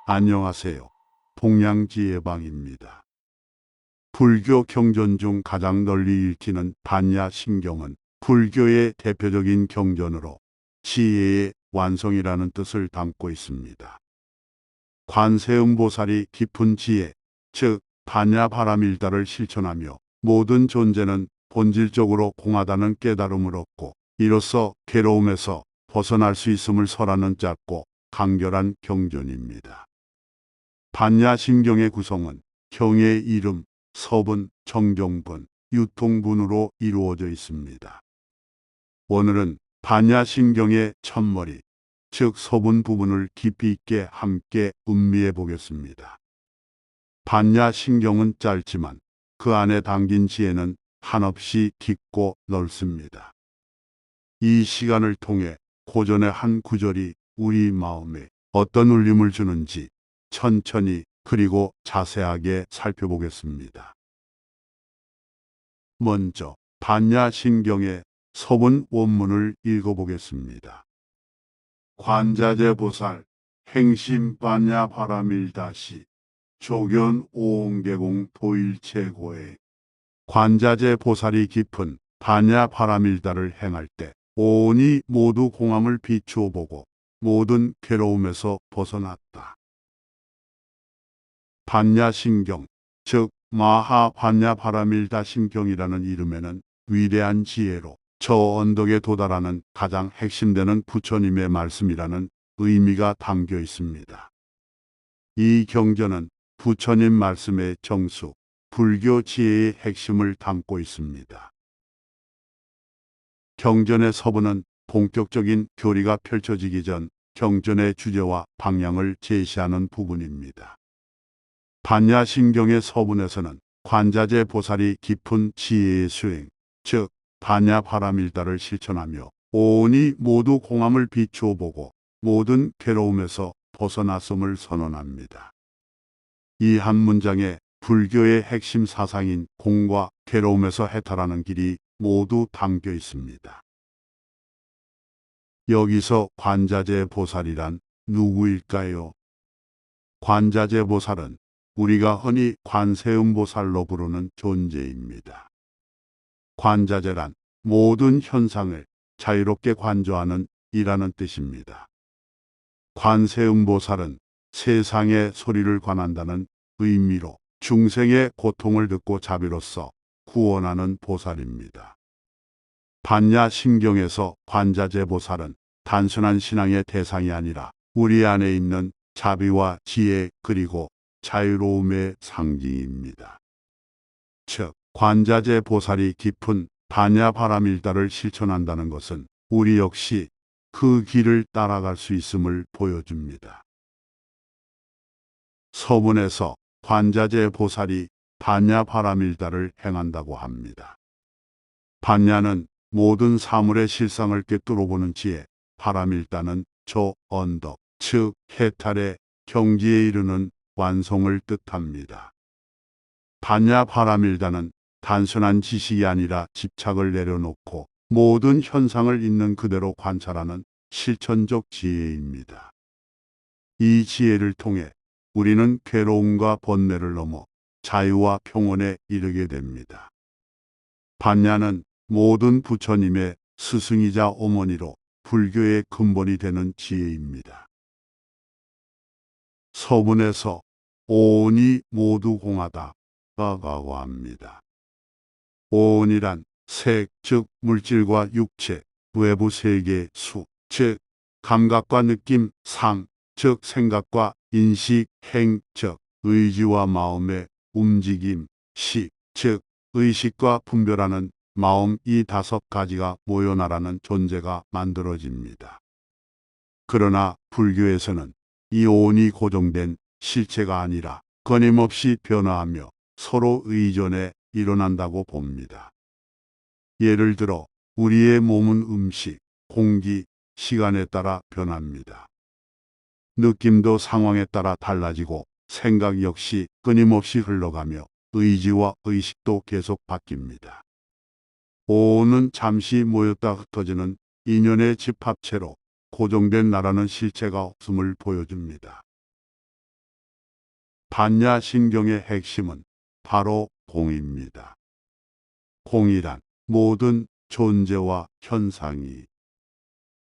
안녕하세요. 동양지혜방입니다. 불교 경전 중 가장 널리 읽히는 반야심경은 불교의 대표적인 경전으로 지혜의 완성이라는 뜻을 담고 있습니다. 관세음보살이 깊은 지혜, 즉 반야바라밀다를 실천하며 모든 존재는 본질적으로 공하다는 깨달음을 얻고 이로써 괴로움에서 벗어날 수 있음을 설하는 짧고 간결한 경전입니다. 반야심경의 구성은 경의 이름, 서분, 정정분, 유통분으로 이루어져 있습니다. 오늘은 반야심경의 첫머리, 즉 서분 부분을 깊이 있게 함께 음미해 보겠습니다. 반야심경은 짧지만 그 안에 담긴 지혜는 한없이 깊고 넓습니다. 이 시간을 통해 고전의 한 구절이 우리 마음에 어떤 울림을 주는지 천천히 그리고 자세하게 살펴보겠습니다. 먼저 반야심경의 서분 원문을 읽어보겠습니다. 관자재 보살 행심 반야바라밀다시 조견 오옹계공 도일체고에 관자재 보살이 깊은 반야바라밀다를 행할 때 온이 모두 공함을 비추어 보고 모든 괴로움에서 벗어났다. 반야심경, 즉 마하반야바라밀다심경이라는 이름에는 위대한 지혜로 저 언덕에 도달하는 가장 핵심되는 부처님의 말씀이라는 의미가 담겨 있습니다. 이 경전은 부처님 말씀의 정수, 불교 지혜의 핵심을 담고 있습니다. 경전의 서분은 본격적인 교리가 펼쳐지기 전 경전의 주제와 방향을 제시하는 부분입니다. 반야심경의 서분에서는 관자재 보살이 깊은 지혜의 수행, 즉 반야바라밀다를 실천하며 온이 모두 공함을 비추어 보고 모든 괴로움에서 벗어났음을 선언합니다. 이 한 문장에 불교의 핵심 사상인 공과 괴로움에서 해탈하는 길이 모두 담겨 있습니다. 여기서 관자재 보살이란 누구일까요? 관자재 보살은 우리가 흔히 관세음보살로 부르는 존재입니다. 관자재란 모든 현상을 자유롭게 관조하는 이라는 뜻입니다. 관세음보살은 세상의 소리를 관한다는 의미로 중생의 고통을 듣고 자비로써 구원하는 보살입니다. 반야심경에서 관자재 보살은 단순한 신앙의 대상이 아니라 우리 안에 있는 자비와 지혜 그리고 자유로움의 상징입니다. 즉, 관자재 보살이 깊은 반야바라밀다를 실천한다는 것은 우리 역시 그 길을 따라갈 수 있음을 보여줍니다. 서문에서 관자재 보살이 반야바라밀다를 행한다고 합니다. 반야는 모든 사물의 실상을 꿰뚫어 보는 지혜, 바라밀다는 저 언덕, 즉 해탈의 경지에 이르는 완성을 뜻합니다. 반야바라밀다는 단순한 지식이 아니라 집착을 내려놓고 모든 현상을 있는 그대로 관찰하는 실천적 지혜입니다. 이 지혜를 통해 우리는 괴로움과 번뇌를 넘어 자유와 평온에 이르게 됩니다. 반야는 모든 부처님의 스승이자 어머니로 불교의 근본이 되는 지혜입니다. 서문에서 오온이 모두 공하다 라고 합니다. 오온이란 색, 즉 물질과 육체, 외부 세계, 수, 즉 감각과 느낌, 상, 즉 생각과 인식, 행, 즉 의지와 마음의 움직임, 식, 즉 의식과 분별하는 마음 이 다섯 가지가 모여 나라는 존재가 만들어집니다. 그러나 불교에서는 이 오온이 고정된 실체가 아니라 끊임없이 변화하며 서로 의존해 일어난다고 봅니다. 예를 들어 우리의 몸은 음식, 공기, 시간에 따라 변합니다. 느낌도 상황에 따라 달라지고 생각 역시 끊임없이 흘러가며 의지와 의식도 계속 바뀝니다. 오온은 잠시 모였다 흩어지는 인연의 집합체로 고정된 나라는 실체가 없음을 보여줍니다. 반야신경의 핵심은 바로 공입니다. 공이란 모든 존재와 현상이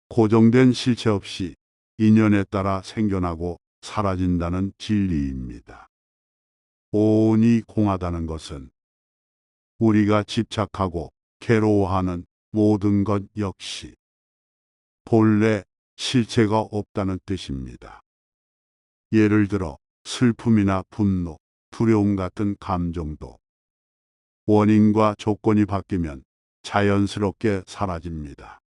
고정된 실체 없이 인연에 따라 생겨나고 사라진다는 진리입니다. 오온이 공하다는 것은 우리가 집착하고 괴로워하는 모든 것 역시 본래 실체가 없다는 뜻입니다. 예를 들어 슬픔이나 분노, 두려움 같은 감정도 원인과 조건이 바뀌면 자연스럽게 사라집니다.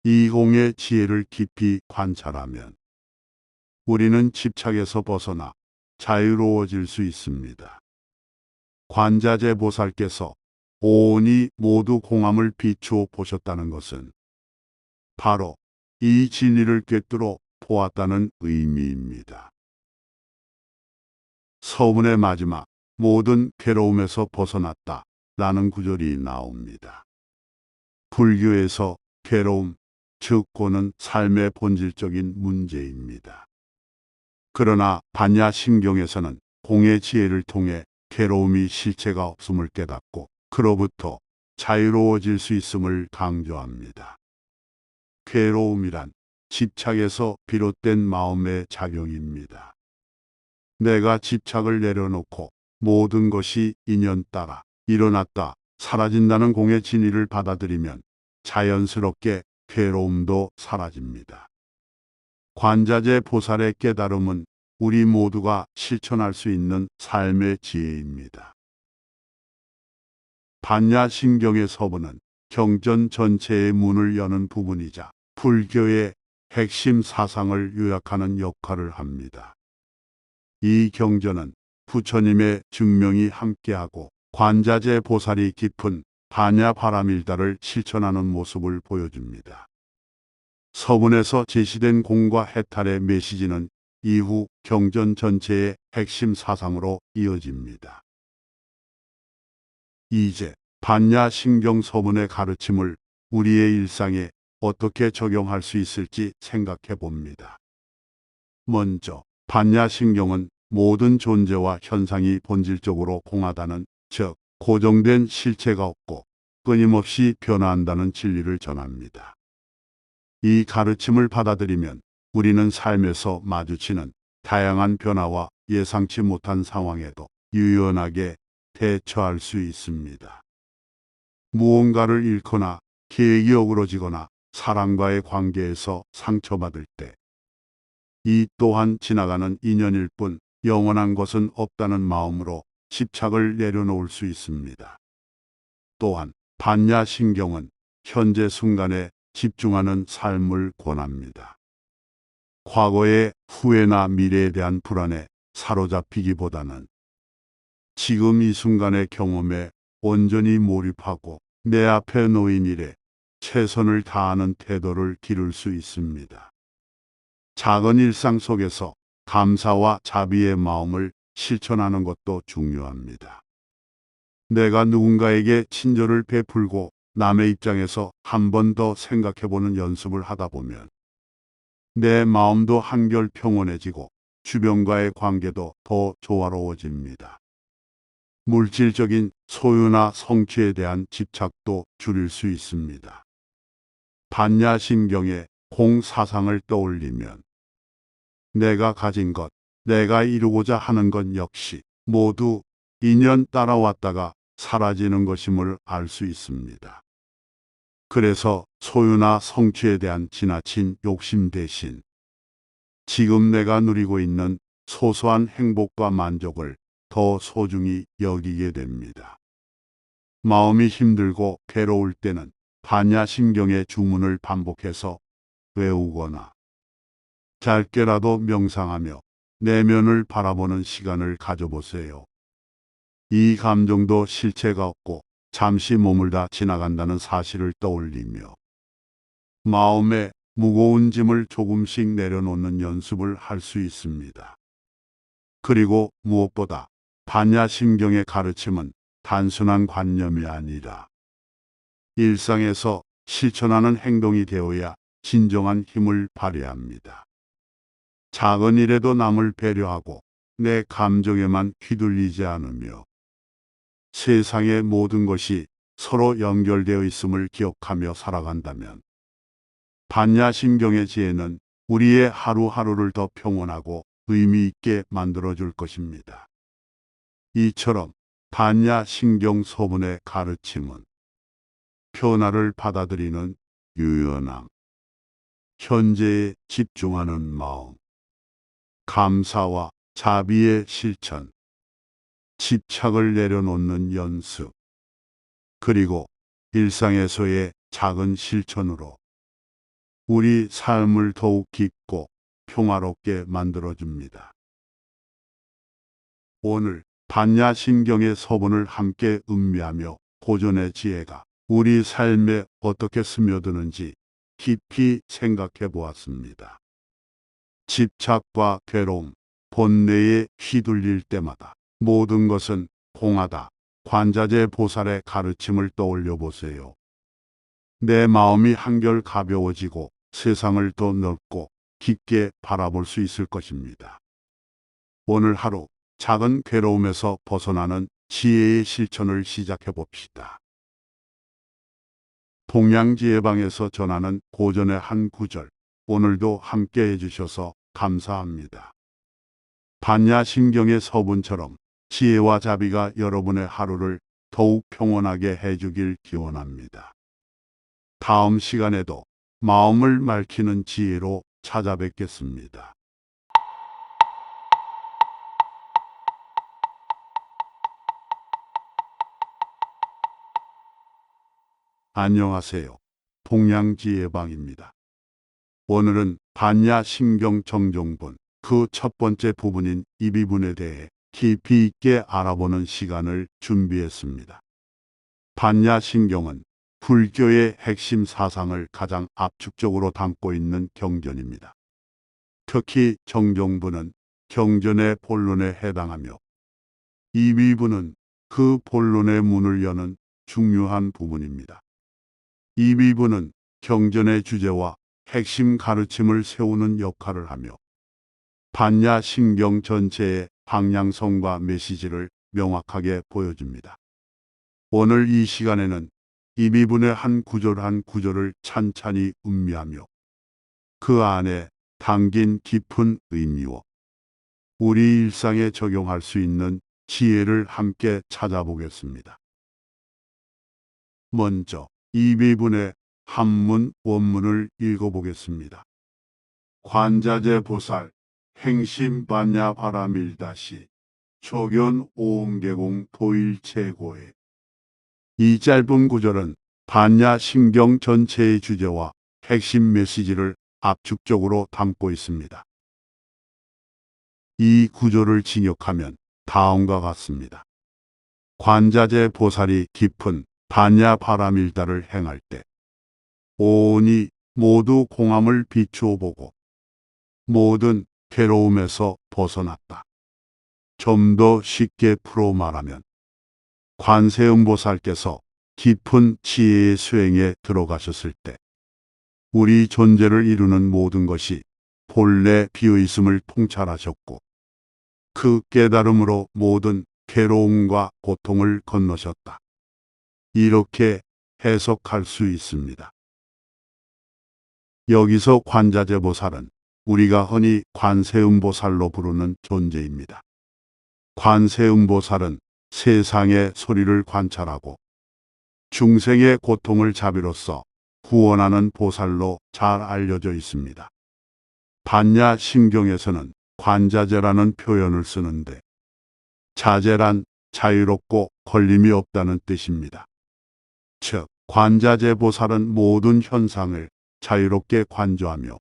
이 공의 지혜를 깊이 관찰하면 우리는 집착에서 벗어나 자유로워질 수 있습니다. 관자재 보살께서 오온이 모두 공함을 비추어 보셨다는 것은 바로 이 진리를 꿰뚫어 보았다는 의미입니다. 서문의 마지막 모든 괴로움에서 벗어났다 라는 구절이 나옵니다. 불교에서 괴로움, 즉 고는 삶의 본질적인 문제입니다. 그러나 반야신경에서는 공의 지혜를 통해 괴로움이 실체가 없음을 깨닫고 그로부터 자유로워질 수 있음을 강조합니다. 괴로움이란 집착에서 비롯된 마음의 작용입니다. 내가 집착을 내려놓고 모든 것이 인연 따라 일어났다 사라진다는 공의 진리를 받아들이면 자연스럽게 괴로움도 사라집니다. 관자재 보살의 깨달음은 우리 모두가 실천할 수 있는 삶의 지혜입니다. 반야신경의 서문은 경전 전체의 문을 여는 부분이자 불교의 핵심 사상을 요약하는 역할을 합니다. 이 경전은 부처님의 증명이 함께하고 관자재 보살이 깊은 반야바라밀다를 실천하는 모습을 보여줍니다. 서문에서 제시된 공과 해탈의 메시지는 이후 경전 전체의 핵심 사상으로 이어집니다. 이제 반야신경 서문의 가르침을 우리의 일상에 어떻게 적용할 수 있을지 생각해 봅니다. 먼저 반야신경은 모든 존재와 현상이 본질적으로 공하다는, 즉 고정된 실체가 없고 끊임없이 변화한다는 진리를 전합니다. 이 가르침을 받아들이면 우리는 삶에서 마주치는 다양한 변화와 예상치 못한 상황에도 유연하게 대처할 수 있습니다. 무언가를 잃거나 계획이 어그러지거나 사람과의 관계에서 상처받을 때 이 또한 지나가는 인연일 뿐 영원한 것은 없다는 마음으로 집착을 내려놓을 수 있습니다. 또한 반야신경은 현재 순간에 집중하는 삶을 권합니다. 과거의 후회나 미래에 대한 불안에 사로잡히기보다는 지금 이 순간의 경험에 온전히 몰입하고 내 앞에 놓인 일에 최선을 다하는 태도를 기를 수 있습니다. 작은 일상 속에서 감사와 자비의 마음을 실천하는 것도 중요합니다. 내가 누군가에게 친절을 베풀고 남의 입장에서 한 번 더 생각해보는 연습을 하다 보면 내 마음도 한결 평온해지고 주변과의 관계도 더 조화로워집니다. 물질적인 소유나 성취에 대한 집착도 줄일 수 있습니다. 반야신경의 공사상을 떠올리면 내가 가진 것, 내가 이루고자 하는 것 역시 모두 인연 따라왔다가 사라지는 것임을 알 수 있습니다. 그래서 소유나 성취에 대한 지나친 욕심 대신 지금 내가 누리고 있는 소소한 행복과 만족을 더 소중히 여기게 됩니다. 마음이 힘들고 괴로울 때는 반야신경의 주문을 반복해서 외우거나 짧게라도 명상하며 내면을 바라보는 시간을 가져보세요. 이 감정도 실체가 없고 잠시 머물다 지나간다는 사실을 떠올리며 마음의 무거운 짐을 조금씩 내려놓는 연습을 할 수 있습니다. 그리고 무엇보다 반야신경의 가르침은 단순한 관념이 아니라 일상에서 실천하는 행동이 되어야 진정한 힘을 발휘합니다. 작은 일에도 남을 배려하고 내 감정에만 휘둘리지 않으며 세상의 모든 것이 서로 연결되어 있음을 기억하며 살아간다면 반야심경의 지혜는 우리의 하루하루를 더 평온하고 의미 있게 만들어줄 것입니다. 이처럼 반야심경 서문의 가르침은 변화를 받아들이는 유연함, 현재에 집중하는 마음, 감사와 자비의 실천, 집착을 내려놓는 연습, 그리고 일상에서의 작은 실천으로 우리 삶을 더욱 깊고 평화롭게 만들어줍니다. 오늘 반야심경의 서문을 함께 음미하며 고전의 지혜가 우리 삶에 어떻게 스며드는지 깊이 생각해 보았습니다. 집착과 괴로움, 본뇌에 휘둘릴 때마다 모든 것은 공하다. 관자재 보살의 가르침을 떠올려 보세요. 내 마음이 한결 가벼워지고 세상을 더 넓고 깊게 바라볼 수 있을 것입니다. 오늘 하루 작은 괴로움에서 벗어나는 지혜의 실천을 시작해 봅시다. 동양지혜방에서 전하는 고전의 한 구절, 오늘도 함께 해주셔서 감사합니다. 반야심경의 서문처럼 지혜와 자비가 여러분의 하루를 더욱 평온하게 해주길 기원합니다. 다음 시간에도 마음을 맑히는 지혜로 찾아뵙겠습니다. 안녕하세요. 동양지혜방입니다. 오늘은 반야심경 정종본 그 첫 번째 부분인 이비분에 대해 깊이 있게 알아보는 시간을 준비했습니다. 반야심경은 불교의 핵심 사상을 가장 압축적으로 담고 있는 경전입니다. 특히 정종부는 경전의 본론에 해당하며 이비부는 그 본론의 문을 여는 중요한 부분입니다. 이비부는 경전의 주제와 핵심 가르침을 세우는 역할을 하며 반야심경 전체의 방향성과 메시지를 명확하게 보여줍니다. 오늘 이 시간에는 이비분의 한 구절 한 구절을 찬찬히 음미하며 그 안에 담긴 깊은 의미와 우리 일상에 적용할 수 있는 지혜를 함께 찾아보겠습니다. 먼저 이비분의 한문 원문을 읽어보겠습니다. 관자재 보살 행심 반야 바라밀다시 조견 오음계공 도일체고에 이 짧은 구절은 반야심경 전체의 주제와 핵심 메시지를 압축적으로 담고 있습니다. 이 구조를 직역하면 다음과 같습니다. 관자재 보살이 깊은 반야 바라밀다를 행할 때 온이 모두 공함을 비추어 보고 모든 괴로움에서 벗어났다. 좀 더 쉽게 풀어 말하면 관세음보살께서 깊은 지혜의 수행에 들어가셨을 때 우리 존재를 이루는 모든 것이 본래 비어있음을 통찰하셨고 그 깨달음으로 모든 괴로움과 고통을 건너셨다. 이렇게 해석할 수 있습니다. 여기서 관자재보살은 우리가 흔히 관세음보살로 부르는 존재입니다. 관세음보살은 세상의 소리를 관찰하고 중생의 고통을 자비로써 구원하는 보살로 잘 알려져 있습니다. 반야심경에서는 관자재라는 표현을 쓰는데 자재란 자유롭고 걸림이 없다는 뜻입니다. 즉, 관자재 보살은 모든 현상을 자유롭게 관조하며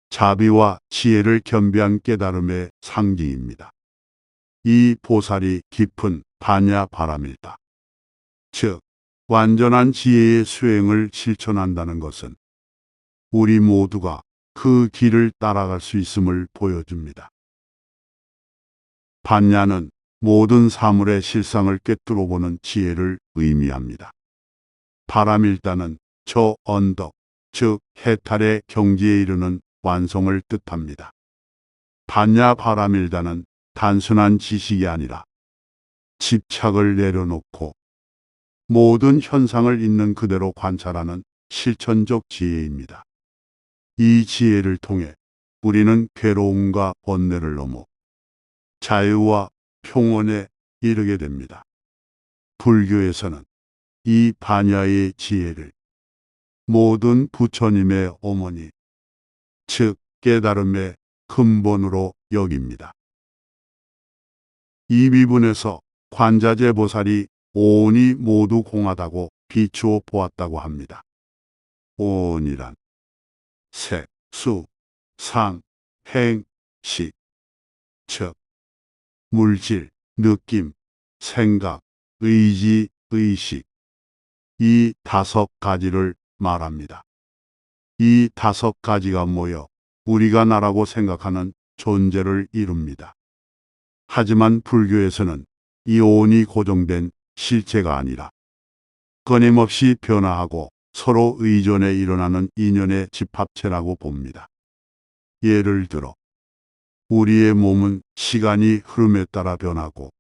자비와 지혜를 겸비한 깨달음의 상징입니다. 이 보살이 깊은 반야 바람일다. 즉, 완전한 지혜의 수행을 실천한다는 것은 우리 모두가 그 길을 따라갈 수 있음을 보여줍니다. 반야는 모든 사물의 실상을 꿰뚫어 보는 지혜를 의미합니다. 바람일다는 저 언덕, 즉 해탈의 경지에 이르는 완성을 뜻합니다. 반야 바람일다는 단순한 지식이 아니라 집착을 내려놓고 모든 현상을 있는 그대로 관찰하는 실천적 지혜입니다. 이 지혜를 통해 우리는 괴로움과 번뇌를 넘어 자유와 평온에 이르게 됩니다. 불교에서는 이 반야의 지혜를 모든 부처님의 어머니, 즉 깨달음의 근본으로 여깁니다. 이 비분에서 관자재 보살이 오온이 모두 공하다고 비추어 보았다고 합니다. 오온이란 색, 수, 상, 행, 식, 즉 물질, 느낌, 생각, 의지, 의식 이 5가지를 말합니다. 이 5가지가 모여 우리가 나라고 생각하는 존재를 이룹니다. 하지만 불교에서는 이 오온이 고정된 실체가 아니라 끊임없이 변화하고 서로 의존해 일어나는 인연의 집합체라고 봅니다. 예를 들어 우리의 몸은 시간이 흐름에 따라 변하고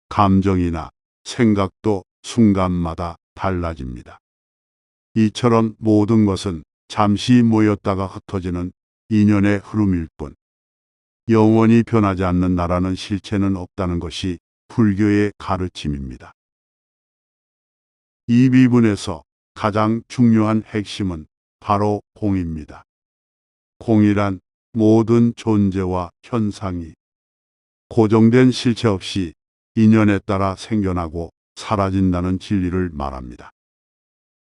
감정이나 생각도 순간마다 달라집니다. 이처럼 모든 것은 잠시 모였다가 흩어지는 인연의 흐름일 뿐 영원히 변하지 않는 나라는 실체는 없다는 것이 불교의 가르침입니다. 이 비분에서 가장 중요한 핵심은 바로 공입니다. 공이란 모든 존재와 현상이 고정된 실체 없이 인연에 따라 생겨나고 사라진다는 진리를 말합니다.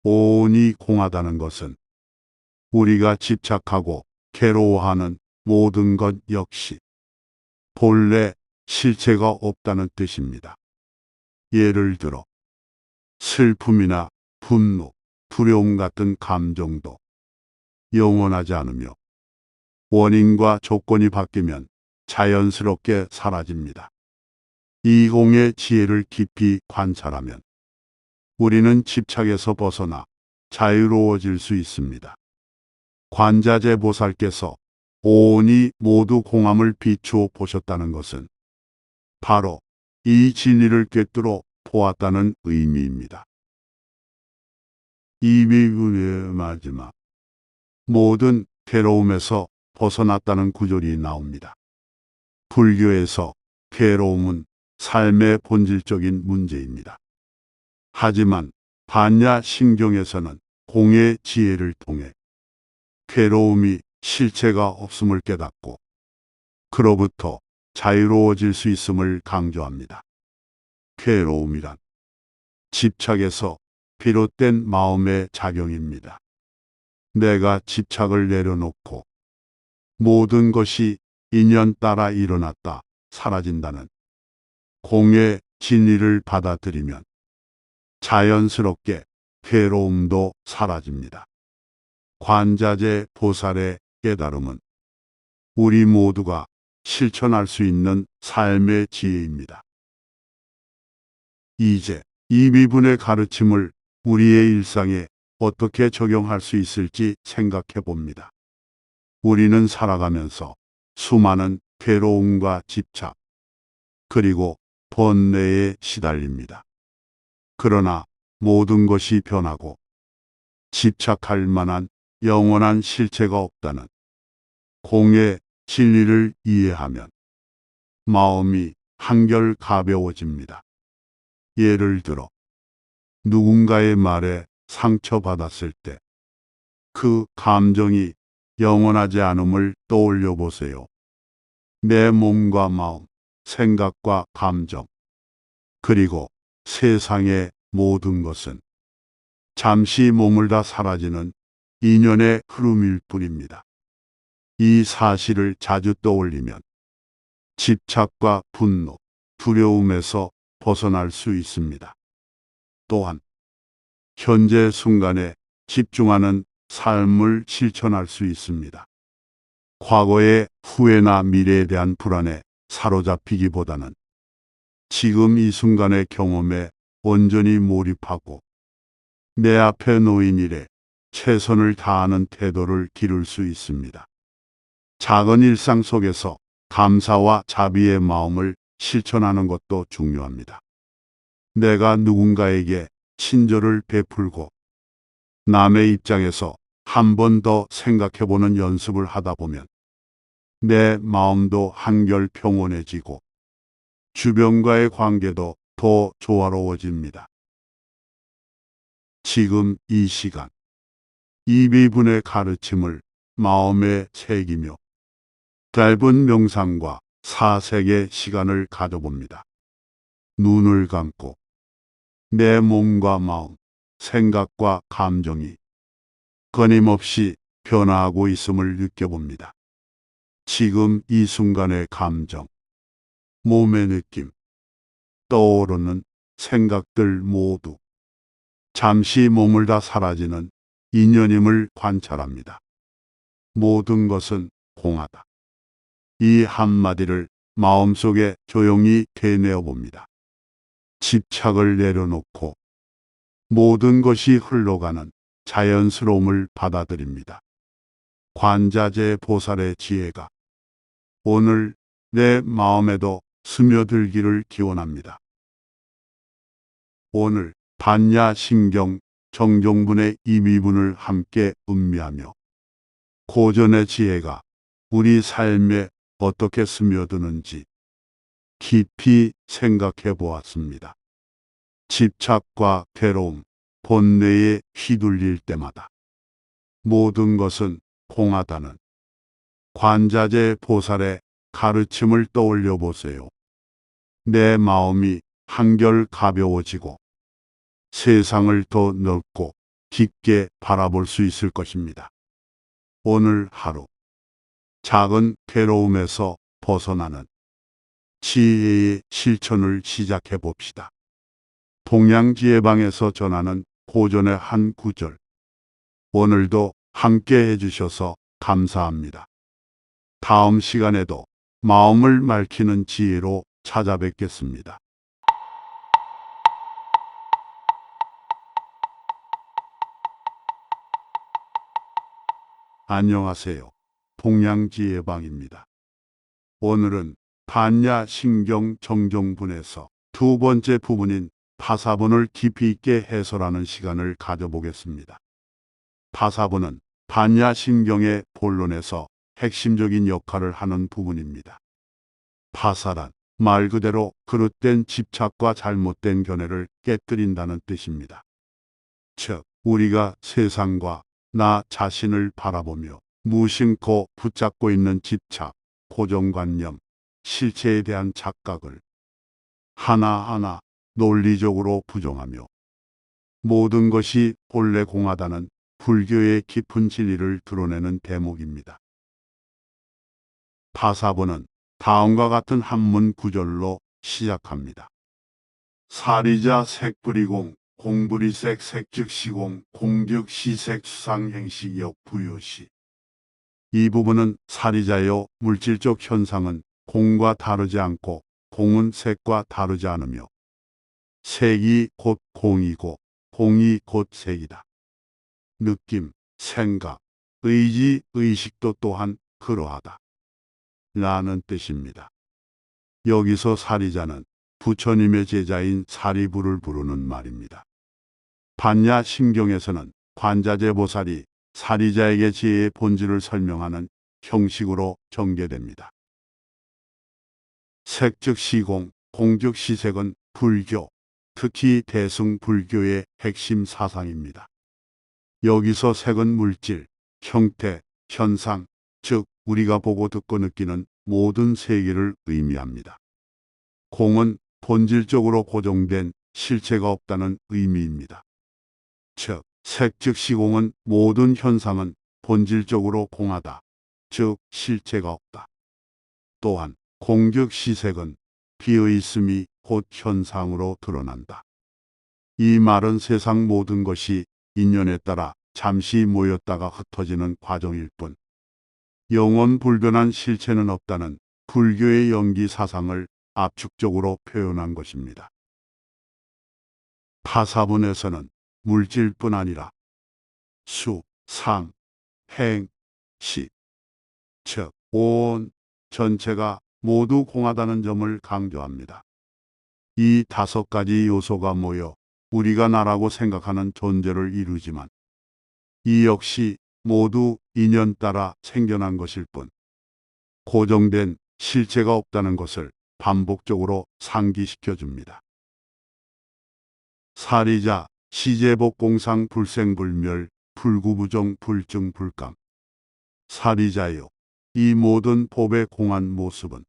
오온이 공하다는 것은 우리가 집착하고 괴로워하는 모든 것 역시 본래 실체가 없다는 뜻입니다. 예를 들어 슬픔이나 분노, 두려움 같은 감정도 영원하지 않으며 원인과 조건이 바뀌면 자연스럽게 사라집니다. 이 공의 지혜를 깊이 관찰하면 우리는 집착에서 벗어나 자유로워질 수 있습니다. 관자재 보살께서 오온이 모두 공함을 비추어 보셨다는 것은 바로 이 진리를 꿰뚫어 보았다는 의미입니다. 이 비분의 마지막 모든 괴로움에서 벗어났다는 구절이 나옵니다. 불교에서 괴로움은 삶의 본질적인 문제입니다. 하지만 반야 신경에서는 공의 지혜를 통해 괴로움이 실체가 없음을 깨닫고 그로부터 자유로워질 수 있음을 강조합니다. 괴로움이란 집착에서 비롯된 마음의 작용입니다. 내가 집착을 내려놓고 모든 것이 인연 따라 일어났다 사라진다는 공의 진리를 받아들이면 자연스럽게 괴로움도 사라집니다. 관자재 보살의 깨달음은 우리 모두가 실천할 수 있는 삶의 지혜입니다. 이제 이 비분의 가르침을 우리의 일상에 어떻게 적용할 수 있을지 생각해 봅니다. 우리는 살아가면서 수많은 괴로움과 집착, 그리고 번뇌에 시달립니다. 그러나 모든 것이 변하고 집착할 만한 영원한 실체가 없다는 공의 진리를 이해하면 마음이 한결 가벼워집니다. 예를 들어 누군가의 말에 상처받았을 때 그 감정이 영원하지 않음을 떠올려 보세요. 내 몸과 마음, 생각과 감정, 그리고 세상의 모든 것은 잠시 머물다 사라지는 인연의 흐름일 뿐입니다. 이 사실을 자주 떠올리면 집착과 분노, 두려움에서 벗어날 수 있습니다. 또한 현재 순간에 집중하는 삶을 실천할 수 있습니다. 과거의 후회나 미래에 대한 불안에 사로잡히기보다는 지금 이 순간의 경험에 온전히 몰입하고 내 앞에 놓인 일에 최선을 다하는 태도를 기를 수 있습니다. 작은 일상 속에서 감사와 자비의 마음을 실천하는 것도 중요합니다. 내가 누군가에게 친절을 베풀고 남의 입장에서 한 번 더 생각해보는 연습을 하다 보면 내 마음도 한결 평온해지고 주변과의 관계도 더 조화로워집니다. 지금 이 시간, 이 비분의 가르침을 마음에 새기며 짧은 명상과 사색의 시간을 가져봅니다. 눈을 감고 내 몸과 마음, 생각과 감정이 끊임없이 변화하고 있음을 느껴봅니다. 지금 이 순간의 감정, 몸의 느낌, 떠오르는 생각들 모두 잠시 머물다 사라지는 인연임을 관찰합니다. 모든 것은 공하다. 이 한마디를 마음속에 조용히 되뇌어 봅니다. 집착을 내려놓고 모든 것이 흘러가는 자연스러움을 받아들입니다. 관자재 보살의 지혜가 오늘 내 마음에도 스며들기를 기원합니다. 오늘 반야신경 정종분의 이 미분을 함께 음미하며 고전의 지혜가 우리 삶에 어떻게 스며드는지 깊이 생각해 보았습니다. 집착과 괴로움, 본뇌에 휘둘릴 때마다 모든 것은 공하다는 관자재 보살의 가르침을 떠올려 보세요. 내 마음이 한결 가벼워지고 세상을 더 넓고 깊게 바라볼 수 있을 것입니다. 오늘 하루 작은 괴로움에서 벗어나는 지혜의 실천을 시작해 봅시다. 동양지혜방에서 전하는 고전의 한 구절. 오늘도 함께 해주셔서 감사합니다. 다음 시간에도 마음을 맑히는 지혜로 찾아뵙겠습니다. 안녕하세요. 동양지혜방입니다. 오늘은 반야신경 정종분에서 두 번째 부분인 파사분을 깊이 있게 해설하는 시간을 가져보겠습니다. 파사분은 반야신경의 본론에서 핵심적인 역할을 하는 부분입니다. 파사란 말 그대로 그릇된 집착과 잘못된 견해를 깨뜨린다는 뜻입니다. 즉, 우리가 세상과 나 자신을 바라보며 무심코 붙잡고 있는 집착, 고정관념, 실체에 대한 착각을 하나하나 논리적으로 부정하며 모든 것이 본래 공하다는 불교의 깊은 진리를 드러내는 대목입니다. 파사본은 다음과 같은 한문 구절로 시작합니다. 사리자 색불이공 공불이색 색즉시공 공즉시색 수상행식역 부요시. 이 부분은 사리자여 물질적 현상은 공과 다르지 않고 공은 색과 다르지 않으며 색이 곧 공이고 공이 곧 색이다. 느낌, 생각, 의지, 의식도 또한 그러하다. 라는 뜻입니다. 여기서 사리자는 부처님의 제자인 사리부를 부르는 말입니다. 반야신경에서는 관자재 보살이 사리자에게 지혜의 본질을 설명하는 형식으로 전개됩니다. 색즉 시공, 공즉 시색은 불교, 특히 대승불교의 핵심 사상입니다. 여기서 색은 물질, 형태, 현상, 즉 우리가 보고 듣고 느끼는 모든 세계를 의미합니다. 공은 본질적으로 고정된 실체가 없다는 의미입니다. 즉, 색즉 시공은 모든 현상은 본질적으로 공하다, 즉 실체가 없다. 또한 공즉 시색은 비어있음이 곧 현상으로 드러난다. 이 말은 세상 모든 것이 인연에 따라 잠시 모였다가 흩어지는 과정일 뿐 영원 불변한 실체는 없다는 불교의 영기 사상을 압축적으로 표현한 것입니다. 파사분에서는 물질뿐 아니라 수, 상, 행, 식, 즉 온, 전체가 모두 공하다는 점을 강조합니다. 이 5가지 요소가 모여 우리가 나라고 생각하는 존재를 이루지만 이 역시 모두 인연 따라 생겨난 것일 뿐 고정된 실체가 없다는 것을 반복적으로 상기시켜 줍니다. 사리자, 시제복공상 불생불멸, 불구부정 불증불감. 사리자요. 이 모든 법의 공한 모습은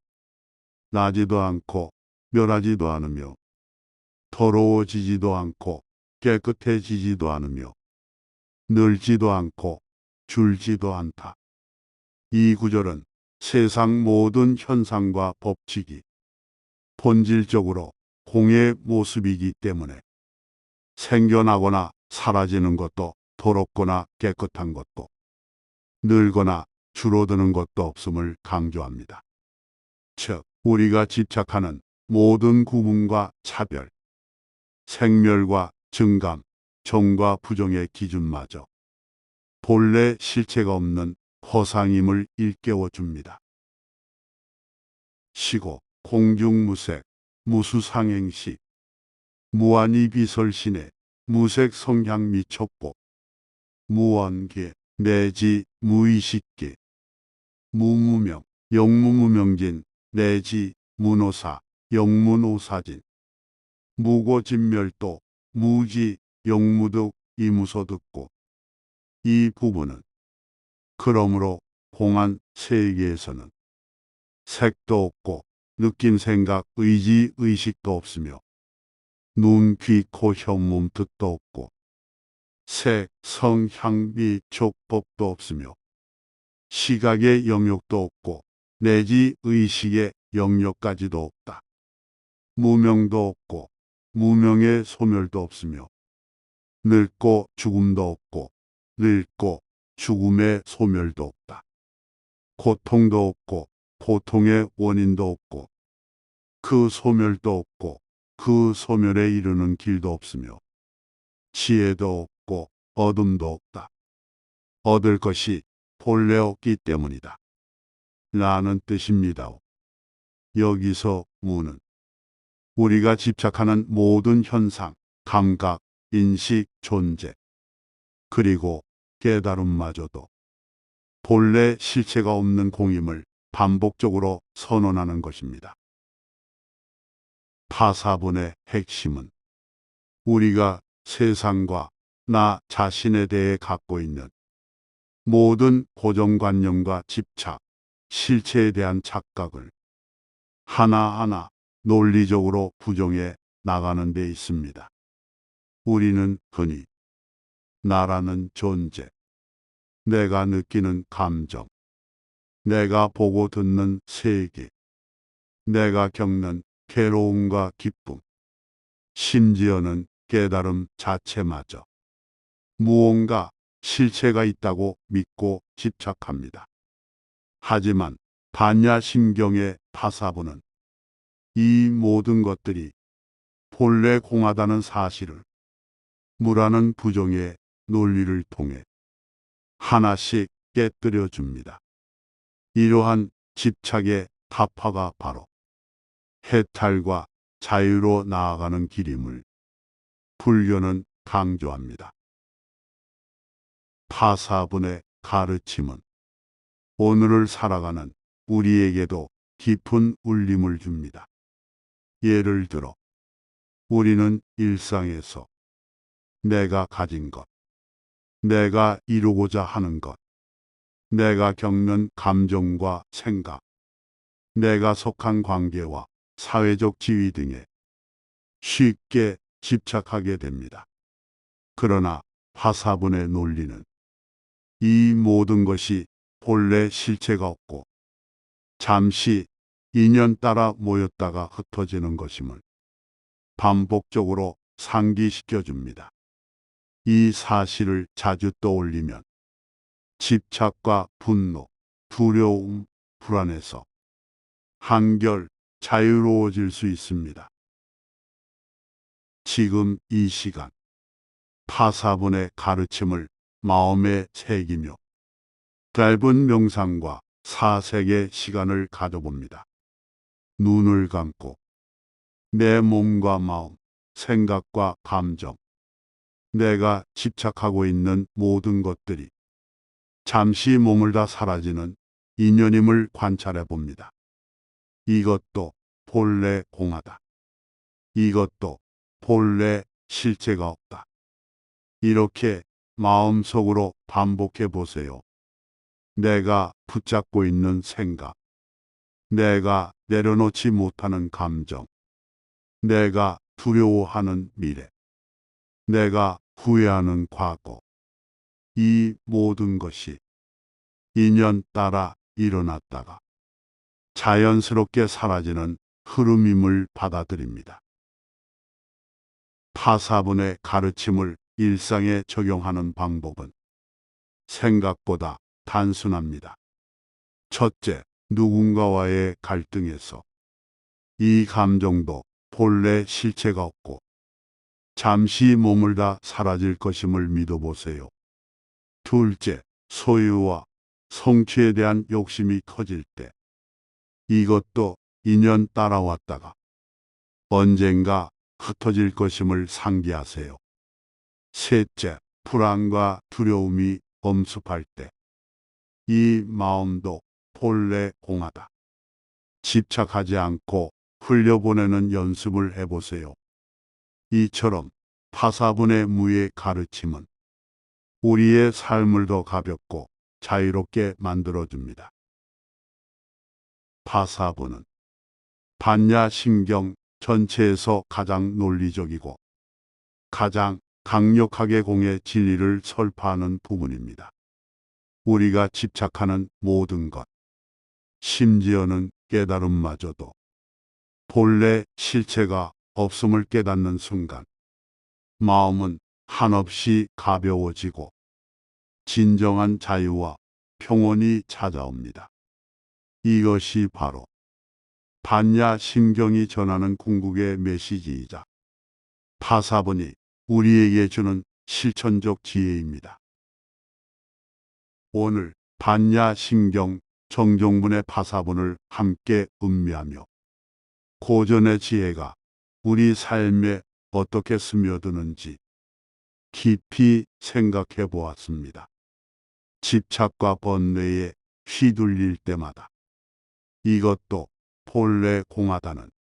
나지도 않고 멸하지도 않으며 더러워지지도 않고 깨끗해지지도 않으며 늘지도 않고 줄지도 않다. 이 구절은 세상 모든 현상과 법칙이 본질적으로 공의 모습이기 때문에 생겨나거나 사라지는 것도 더럽거나 깨끗한 것도 늘거나 줄어드는 것도 없음을 강조합니다. 즉, 우리가 집착하는 모든 구분과 차별, 생멸과 증감, 정과 부정의 기준마저 본래 실체가 없는 허상임을 일깨워 줍니다. 시고, 공중무색, 무수상행시, 무한히 비설신에 무색 성향 미촉고, 무원계, 내지 무의식계, 무무명, 영무무명진, 내지 문오사, 영문오사진, 무고진멸도, 무지, 영무득, 이무소득고. 이 부분은 그러므로 공한 세계에서는 색도 없고 느낌, 생각, 의지, 의식도 없으며 눈, 귀, 코, 혀, 몸, 뜻도 없고 색, 성, 향, 미, 촉, 법도 없으며 시각의 영역도 없고 내지 의식의 영역까지도 없다. 무명도 없고 무명의 소멸도 없으며 늙고 죽음도 없고 늙고 죽음의 소멸도 없다. 고통도 없고 고통의 원인도 없고 그 소멸도 없고 그 소멸에 이르는 길도 없으며 지혜도 없고 어둠도 없다. 얻을 것이 본래 없기 때문이다. 라는 뜻입니다. 여기서 무는 우리가 집착하는 모든 현상, 감각, 인식, 존재, 그리고 깨달음마저도 본래 실체가 없는 공임을 반복적으로 선언하는 것입니다. 파사분의 핵심은 우리가 세상과 나 자신에 대해 갖고 있는 모든 고정관념과 집착, 실체에 대한 착각을 하나하나 논리적으로 부정해 나가는 데 있습니다. 우리는 흔히 나라는 존재, 내가 느끼는 감정, 내가 보고 듣는 세계, 내가 겪는 괴로움과 기쁨, 심지어는 깨달음 자체마저 무언가 실체가 있다고 믿고 집착합니다. 하지만 반야심경의 파사부는 이 모든 것들이 본래 공하다는 사실을 무라는 부정의 논리를 통해 하나씩 깨뜨려 줍니다. 이러한 집착의 타파가 바로 해탈과 자유로 나아가는 길임을 불교는 강조합니다. 파사분의 가르침은 오늘을 살아가는 우리에게도 깊은 울림을 줍니다. 예를 들어 우리는 일상에서 내가 가진 것, 내가 이루고자 하는 것, 내가 겪는 감정과 생각, 내가 속한 관계와 사회적 지위 등에 쉽게 집착하게 됩니다. 그러나 파사분의 논리는 이 모든 것이 본래 실체가 없고 잠시 인연 따라 모였다가 흩어지는 것임을 반복적으로 상기시켜 줍니다. 이 사실을 자주 떠올리면 집착과 분노, 두려움, 불안에서 한결 자유로워질 수 있습니다. 지금 이 시간 파사분의 가르침을 마음에 새기며 짧은 명상과 사색의 시간을 가져봅니다. 눈을 감고 내 몸과 마음, 생각과 감정, 내가 집착하고 있는 모든 것들이 잠시 머물다 사라지는 인연임을 관찰해 봅니다. 이것도 본래 공하다. 이것도 본래 실체가 없다. 이렇게 마음속으로 반복해 보세요. 내가 붙잡고 있는 생각, 내가 내려놓지 못하는 감정, 내가 두려워하는 미래, 내가 후회하는 과거, 이 모든 것이 인연 따라 일어났다가 자연스럽게 사라지는 흐름임을 받아들입니다. 파사분의 가르침을 일상에 적용하는 방법은 생각보다 단순합니다. 첫째, 누군가와의 갈등에서 이 감정도 본래 실체가 없고 잠시 머물다 사라질 것임을 믿어보세요. 둘째, 소유와 성취에 대한 욕심이 커질 때 이것도 인연 따라왔다가 언젠가 흩어질 것임을 상기하세요. 셋째, 불안과 두려움이 엄습할 때 이 마음도 본래 공하다. 집착하지 않고 흘려보내는 연습을 해보세요. 이처럼 파사분의 무의 가르침은 우리의 삶을 더 가볍고 자유롭게 만들어줍니다. 파사분은 반야신경 전체에서 가장 논리적이고 가장 강력하게 공의 진리를 설파하는 부분입니다. 우리가 집착하는 모든 것, 심지어는 깨달음마저도 본래 실체가 없음을 깨닫는 순간 마음은 한없이 가벼워지고 진정한 자유와 평온이 찾아옵니다. 이것이 바로 반야심경이 전하는 궁극의 메시지이자 파사분이 우리에게 주는 실천적 지혜입니다. 오늘 반야심경 정종분의 파사분을 함께 음미하며 고전의 지혜가 우리 삶에 어떻게 스며드는지 깊이 생각해 보았습니다. 집착과 번뇌에 휘둘릴 때마다 이것도 본래 공하다는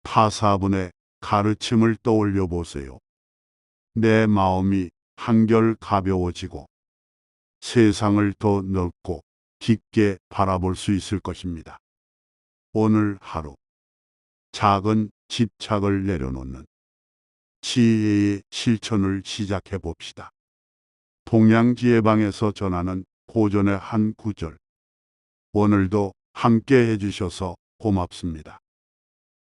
파사분의 가르침을 떠올려 보세요. 내 마음이 한결 가벼워지고 세상을 더 넓고 깊게 바라볼 수 있을 것입니다. 오늘 하루 작은 집착을 내려놓는 지혜의 실천을 시작해 봅시다. 동양지혜방에서 전하는 고전의 한 구절. 오늘도 함께 해주셔서 고맙습니다.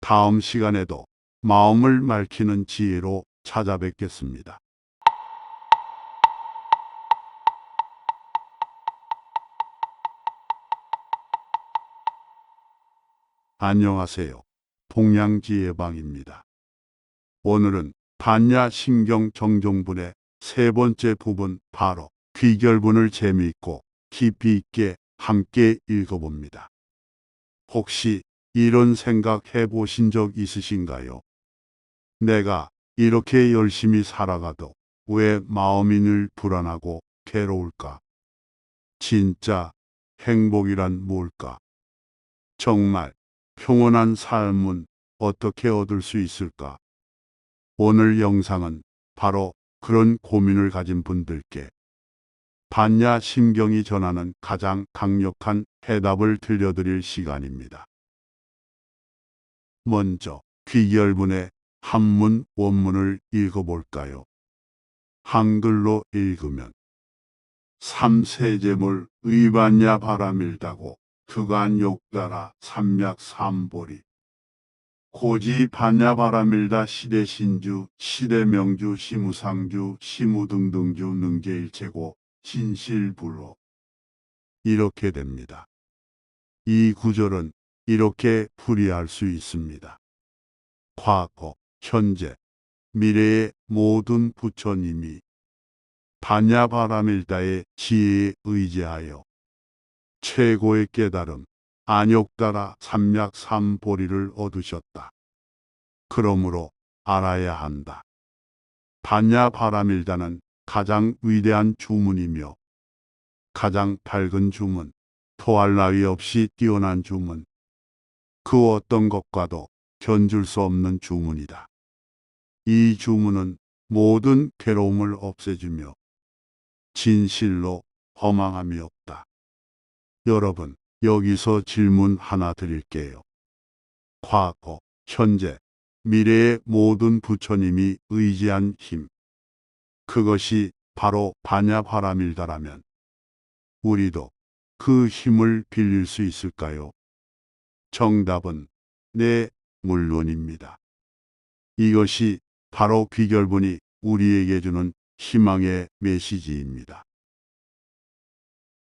다음 시간에도 마음을 맑히는 지혜로 찾아뵙겠습니다. 안녕하세요. 동양지혜방입니다. 오늘은 반야신경 정종분의 세 번째 부분 바로 귀결분을 재미있고 깊이 있게 함께 읽어봅니다. 혹시 이런 생각 해보신 적 있으신가요? 내가 이렇게 열심히 살아가도 왜 마음이 늘 불안하고 괴로울까? 진짜 행복이란 뭘까? 정말 평온한 삶은 어떻게 얻을 수 있을까? 오늘 영상은 바로 그런 고민을 가진 분들께 반야심경이 전하는 가장 강력한 해답을 들려드릴 시간입니다. 먼저 귀결분의 한문 원문을 읽어볼까요? 한글로 읽으면 삼세제물 의반야 바라밀다고 그간욕다라 삼약삼보리 고지 반야 바라밀다 시대신주 시대명주 시무상주 시무등등주 능계일체고 진실불로 이렇게 됩니다. 이 구절은 이렇게 풀이할 수 있습니다. 과거, 현재, 미래의 모든 부처님이 반야바라밀다의 지혜에 의지하여 최고의 깨달음, 안욕따라 삼약삼보리를 얻으셨다. 그러므로 알아야 한다. 반야바라밀다는 가장 위대한 주문이며 가장 밝은 주문, 토할 나위 없이 뛰어난 주문, 그 어떤 것과도 견줄 수 없는 주문이다. 이 주문은 모든 괴로움을 없애주며 진실로 허망함이 없다. 여러분, 여기서 질문 하나 드릴게요. 과거, 현재, 미래의 모든 부처님이 의지한 힘, 그것이 바로 반야바라밀다라면 우리도 그 힘을 빌릴 수 있을까요? 정답은 네, 물론입니다. 이것이 바로 귀결분이 우리에게 주는 희망의 메시지입니다.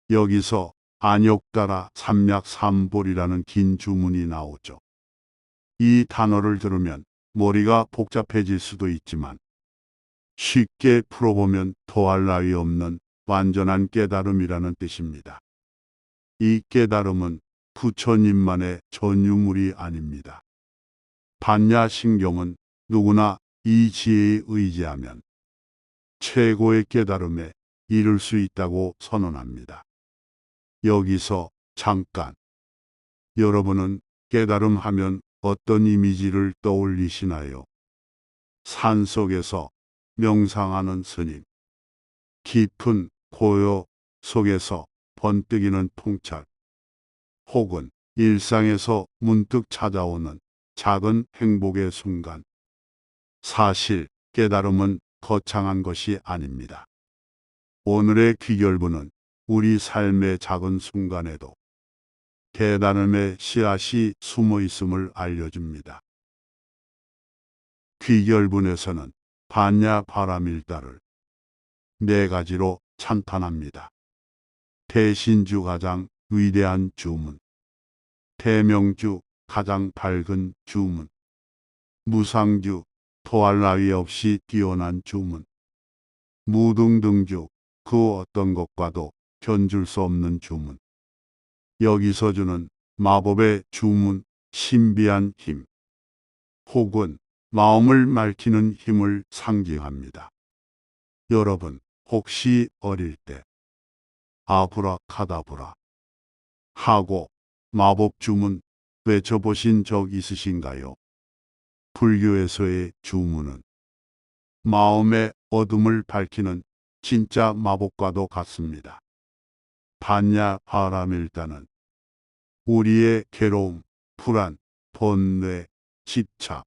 여기서 안욕따라 삼약삼볼이라는 긴 주문이 나오죠. 이 단어를 들으면 머리가 복잡해질 수도 있지만 쉽게 풀어보면 더할 나위 없는 완전한 깨달음이라는 뜻입니다. 이 깨달음은 부처님만의 전유물이 아닙니다. 반야신경은 누구나 이 지혜에 의지하면 최고의 깨달음에 이를 수 있다고 선언합니다. 여기서 잠깐, 여러분은 깨달음 하면 어떤 이미지를 떠올리시나요? 산속에서 명상하는 스님, 깊은 고요 속에서 번뜩이는 통찰, 혹은 일상에서 문득 찾아오는 작은 행복의 순간. 사실 깨달음은 거창한 것이 아닙니다. 오늘의 귀결부는 우리 삶의 작은 순간에도 깨달음의 씨앗이 숨어 있음을 알려줍니다. 귀결분에서는 반야바라밀다를 네 가지로 찬탄합니다. 대신주 가장 위대한 주문, 대명주 가장 밝은 주문, 무상주 토할 나위 없이 뛰어난 주문, 무등등주 그 어떤 것과도 견줄 수 없는 주문. 여기서 주는 마법의 주문, 신비한 힘, 혹은 마음을 맑히는 힘을 상징합니다. 여러분, 혹시 어릴 때 아브라카다브라 하고 마법 주문 외쳐보신 적 있으신가요? 불교에서의 주문은 마음의 어둠을 밝히는 진짜 마법과도 같습니다. 반야바라밀다는 우리의 괴로움, 불안, 번뇌, 집착,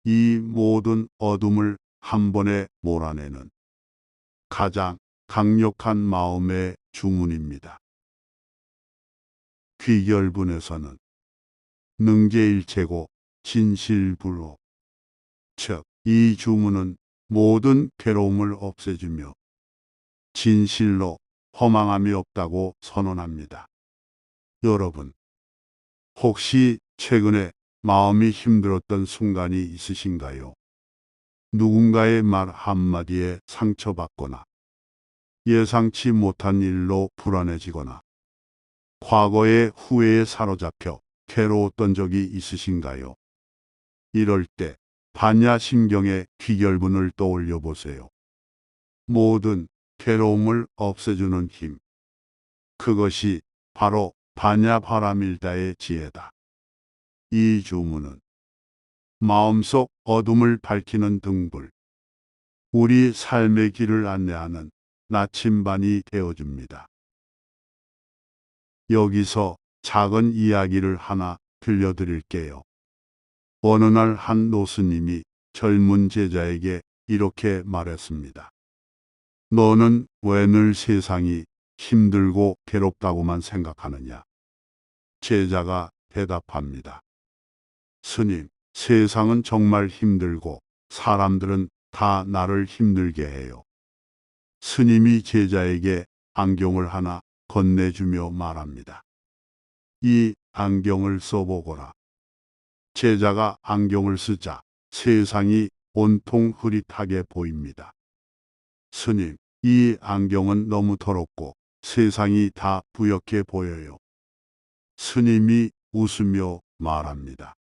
이 모든 어둠을 한 번에 몰아내는 가장 강력한 마음의 주문입니다. 귀결분에서는 능제일체고 진실불호, 즉 이 주문은 모든 괴로움을 없애주며 진실로 허망함이 없다고 선언합니다. 여러분, 혹시 최근에 마음이 힘들었던 순간이 있으신가요? 누군가의 말 한마디에 상처받거나 예상치 못한 일로 불안해지거나 과거의 후회에 사로잡혀 괴로웠던 적이 있으신가요? 이럴 때 반야심경의 귀결분을 떠올려 보세요. 모든 괴로움을 없애주는 힘, 그것이 바로 반야바라밀다의 지혜다. 이 주문은 마음속 어둠을 밝히는 등불, 우리 삶의 길을 안내하는 나침반이 되어줍니다. 여기서 작은 이야기를 하나 들려드릴게요. 어느 날 한 노스님이 젊은 제자에게 이렇게 말했습니다. 너는 왜 늘 세상이 힘들고 괴롭다고만 생각하느냐? 제자가 대답합니다. 스님, 세상은 정말 힘들고 사람들은 다 나를 힘들게 해요. 스님이 제자에게 안경을 하나 건네주며 말합니다. 이 안경을 써보거라. 제자가 안경을 쓰자 세상이 온통 흐릿하게 보입니다. 스님, 이 안경은 너무 더럽고 세상이 다 부옇게 보여요. 스님이 웃으며 말합니다.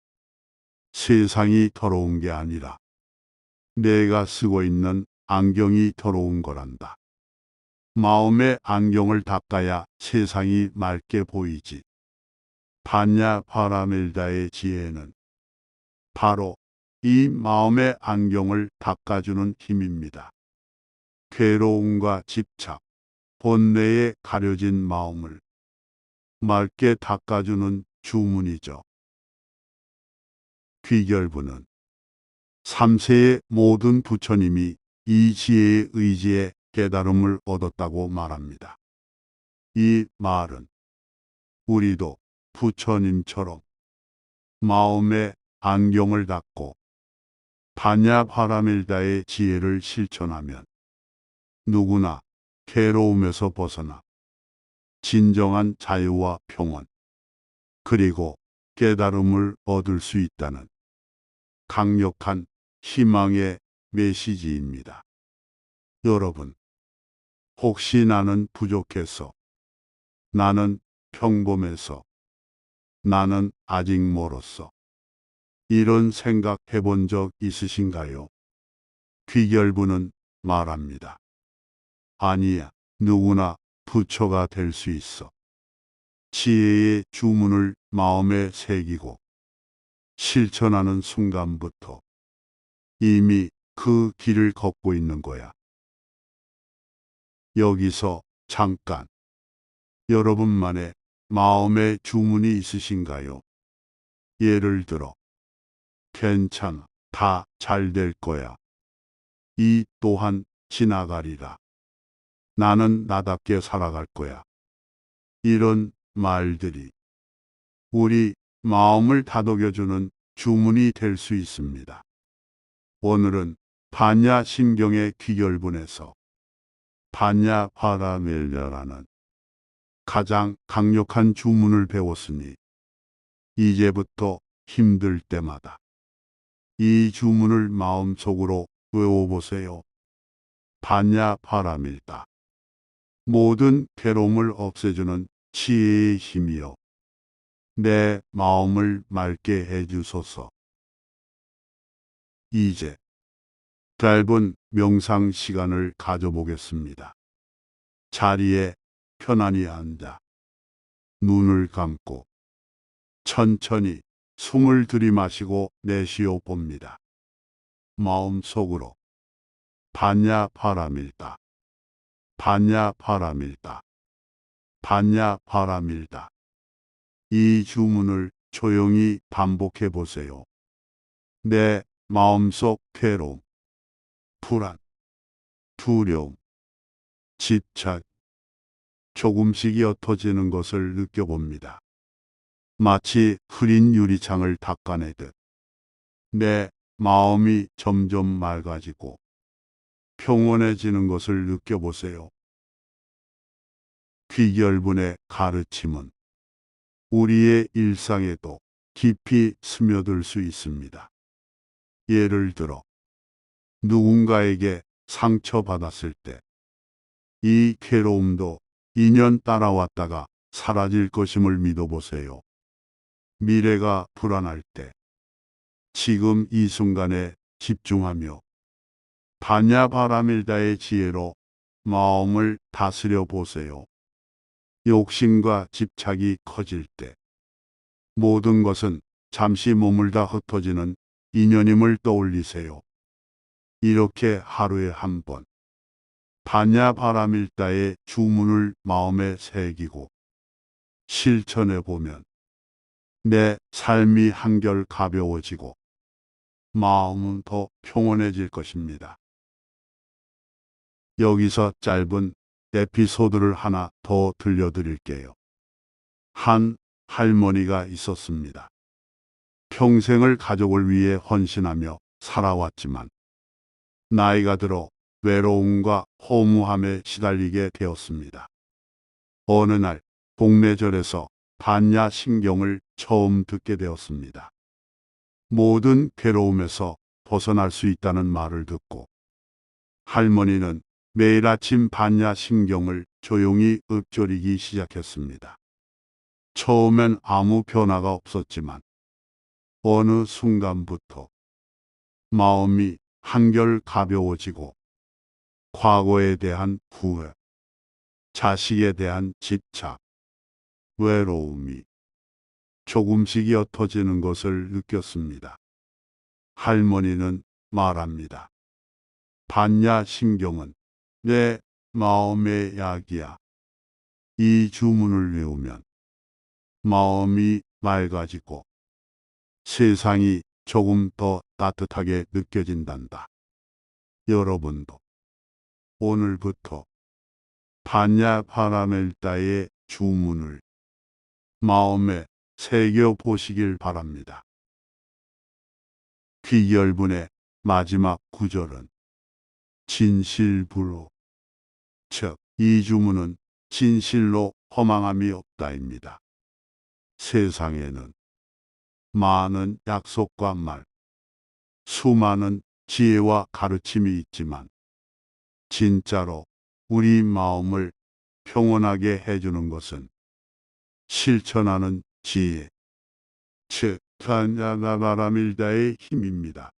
세상이 더러운 게 아니라 내가 쓰고 있는 안경이 더러운 거란다. 마음의 안경을 닦아야 세상이 맑게 보이지. 반야 파라밀다의 지혜는 바로 이 마음의 안경을 닦아주는 힘입니다. 괴로움과 집착, 본내에 가려진 마음을 맑게 닦아주는 주문이죠. 귀결부는 3세의 모든 부처님이 이 지혜의 의지에 깨달음을 얻었다고 말합니다. 이 말은 우리도 부처님처럼 마음의 안경을 닦고 반야파라밀다의 지혜를 실천하면 누구나 괴로움에서 벗어나 진정한 자유와 평온, 그리고 깨달음을 얻을 수 있다는 강력한 희망의 메시지입니다. 여러분, 혹시 나는 부족해서, 나는 평범해서, 나는 아직 멀었어, 이런 생각 해본 적 있으신가요? 귀결부는 말합니다. 아니야, 누구나 부처가 될 수 있어. 지혜의 주문을 마음에 새기고 실천하는 순간부터 이미 그 길을 걷고 있는 거야. 여기서 잠깐, 여러분만의 마음의 주문이 있으신가요? 예를 들어, 괜찮아, 다 잘 될 거야. 이 또한 지나가리라. 나는 나답게 살아갈 거야. 이런 말들이 우리 마음을 다독여주는 주문이 될 수 있습니다. 오늘은 반야심경의 귀결분에서 반야파라밀라라는 가장 강력한 주문을 배웠으니 이제부터 힘들 때마다 이 주문을 마음속으로 외워보세요. 반야파라밀다. 모든 괴로움을 없애주는 지혜의 힘이여. 내 마음을 맑게 해주소서. 이제 짧은 명상 시간을 가져보겠습니다. 자리에 편안히 앉아 눈을 감고 천천히 숨을 들이마시고 내쉬어 봅니다. 마음속으로 반야파라밀다. 반야파라밀다. 반야파라밀다. 이 주문을 조용히 반복해 보세요. 내 마음속 괴로움, 불안, 두려움, 집착, 조금씩 옅어지는 것을 느껴봅니다. 마치 흐린 유리창을 닦아내듯 내 마음이 점점 맑아지고 평온해지는 것을 느껴보세요. 귀결분의 가르침은 우리의 일상에도 깊이 스며들 수 있습니다. 예를 들어 누군가에게 상처받았을 때 이 괴로움도 인연 따라왔다가 사라질 것임을 믿어보세요. 미래가 불안할 때 지금 이 순간에 집중하며 반야바라밀다의 지혜로 마음을 다스려 보세요. 욕심과 집착이 커질 때 모든 것은 잠시 머물다 흩어지는 인연임을 떠올리세요. 이렇게 하루에 한 번 반야바라밀다의 주문을 마음에 새기고 실천해 보면 내 삶이 한결 가벼워지고 마음은 더 평온해질 것입니다. 여기서 짧은 에피소드를 하나 더 들려드릴게요. 한 할머니가 있었습니다. 평생을 가족을 위해 헌신하며 살아왔지만 나이가 들어 외로움과 허무함에 시달리게 되었습니다. 어느 날 동네절에서 반야심경을 처음 듣게 되었습니다. 모든 괴로움에서 벗어날 수 있다는 말을 듣고 할머니는 매일 아침 반야심경을 조용히 읊조리기 시작했습니다. 처음엔 아무 변화가 없었지만 어느 순간부터 마음이 한결 가벼워지고 과거에 대한 후회, 자식에 대한 집착, 외로움이 조금씩 옅어지는 것을 느꼈습니다. 할머니는 말합니다. 반야심경은 내 마음의 약이야. 이 주문을 외우면 마음이 맑아지고 세상이 조금 더 따뜻하게 느껴진단다. 여러분도 오늘부터 반야파라멜다의 주문을 마음에 새겨 보시길 바랍니다. 귀결분의 마지막 구절은 진실부로, 즉 이 주문은 진실로 허망함이 없다입니다. 세상에는 많은 약속과 말, 수많은 지혜와 가르침이 있지만 진짜로 우리 마음을 평온하게 해주는 것은 실천하는 지혜, 즉 반야바라밀다의 힘입니다.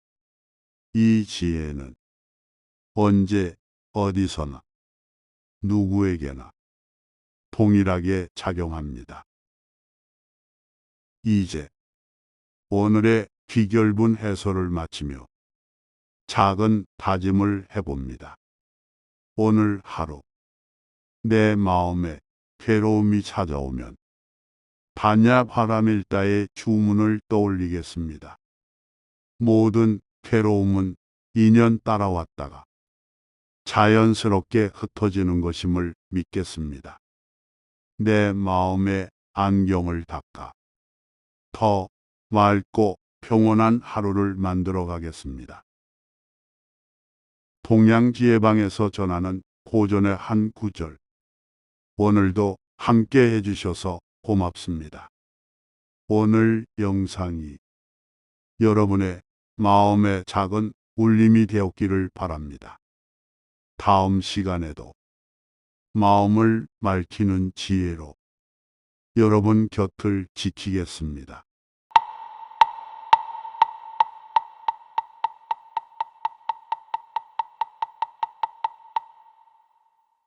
이 지혜는 언제 어디서나 누구에게나 동일하게 작용합니다. 이제 오늘의 귀결분 해설을 마치며 작은 다짐을 해봅니다. 오늘 하루 내 마음에 괴로움이 찾아오면 반야바라밀다의 주문을 떠올리겠습니다. 모든 괴로움은 인연 따라왔다가 자연스럽게 흩어지는 것임을 믿겠습니다. 내 마음의 안경을 닦아 더 맑고 평온한 하루를 만들어 가겠습니다. 동양지혜방에서 전하는 고전의 한 구절. 오늘도 함께 해주셔서 고맙습니다. 오늘 영상이 여러분의 마음의 작은 울림이 되었기를 바랍니다. 다음 시간에도 마음을 맑히는 지혜로 여러분 곁을 지키겠습니다.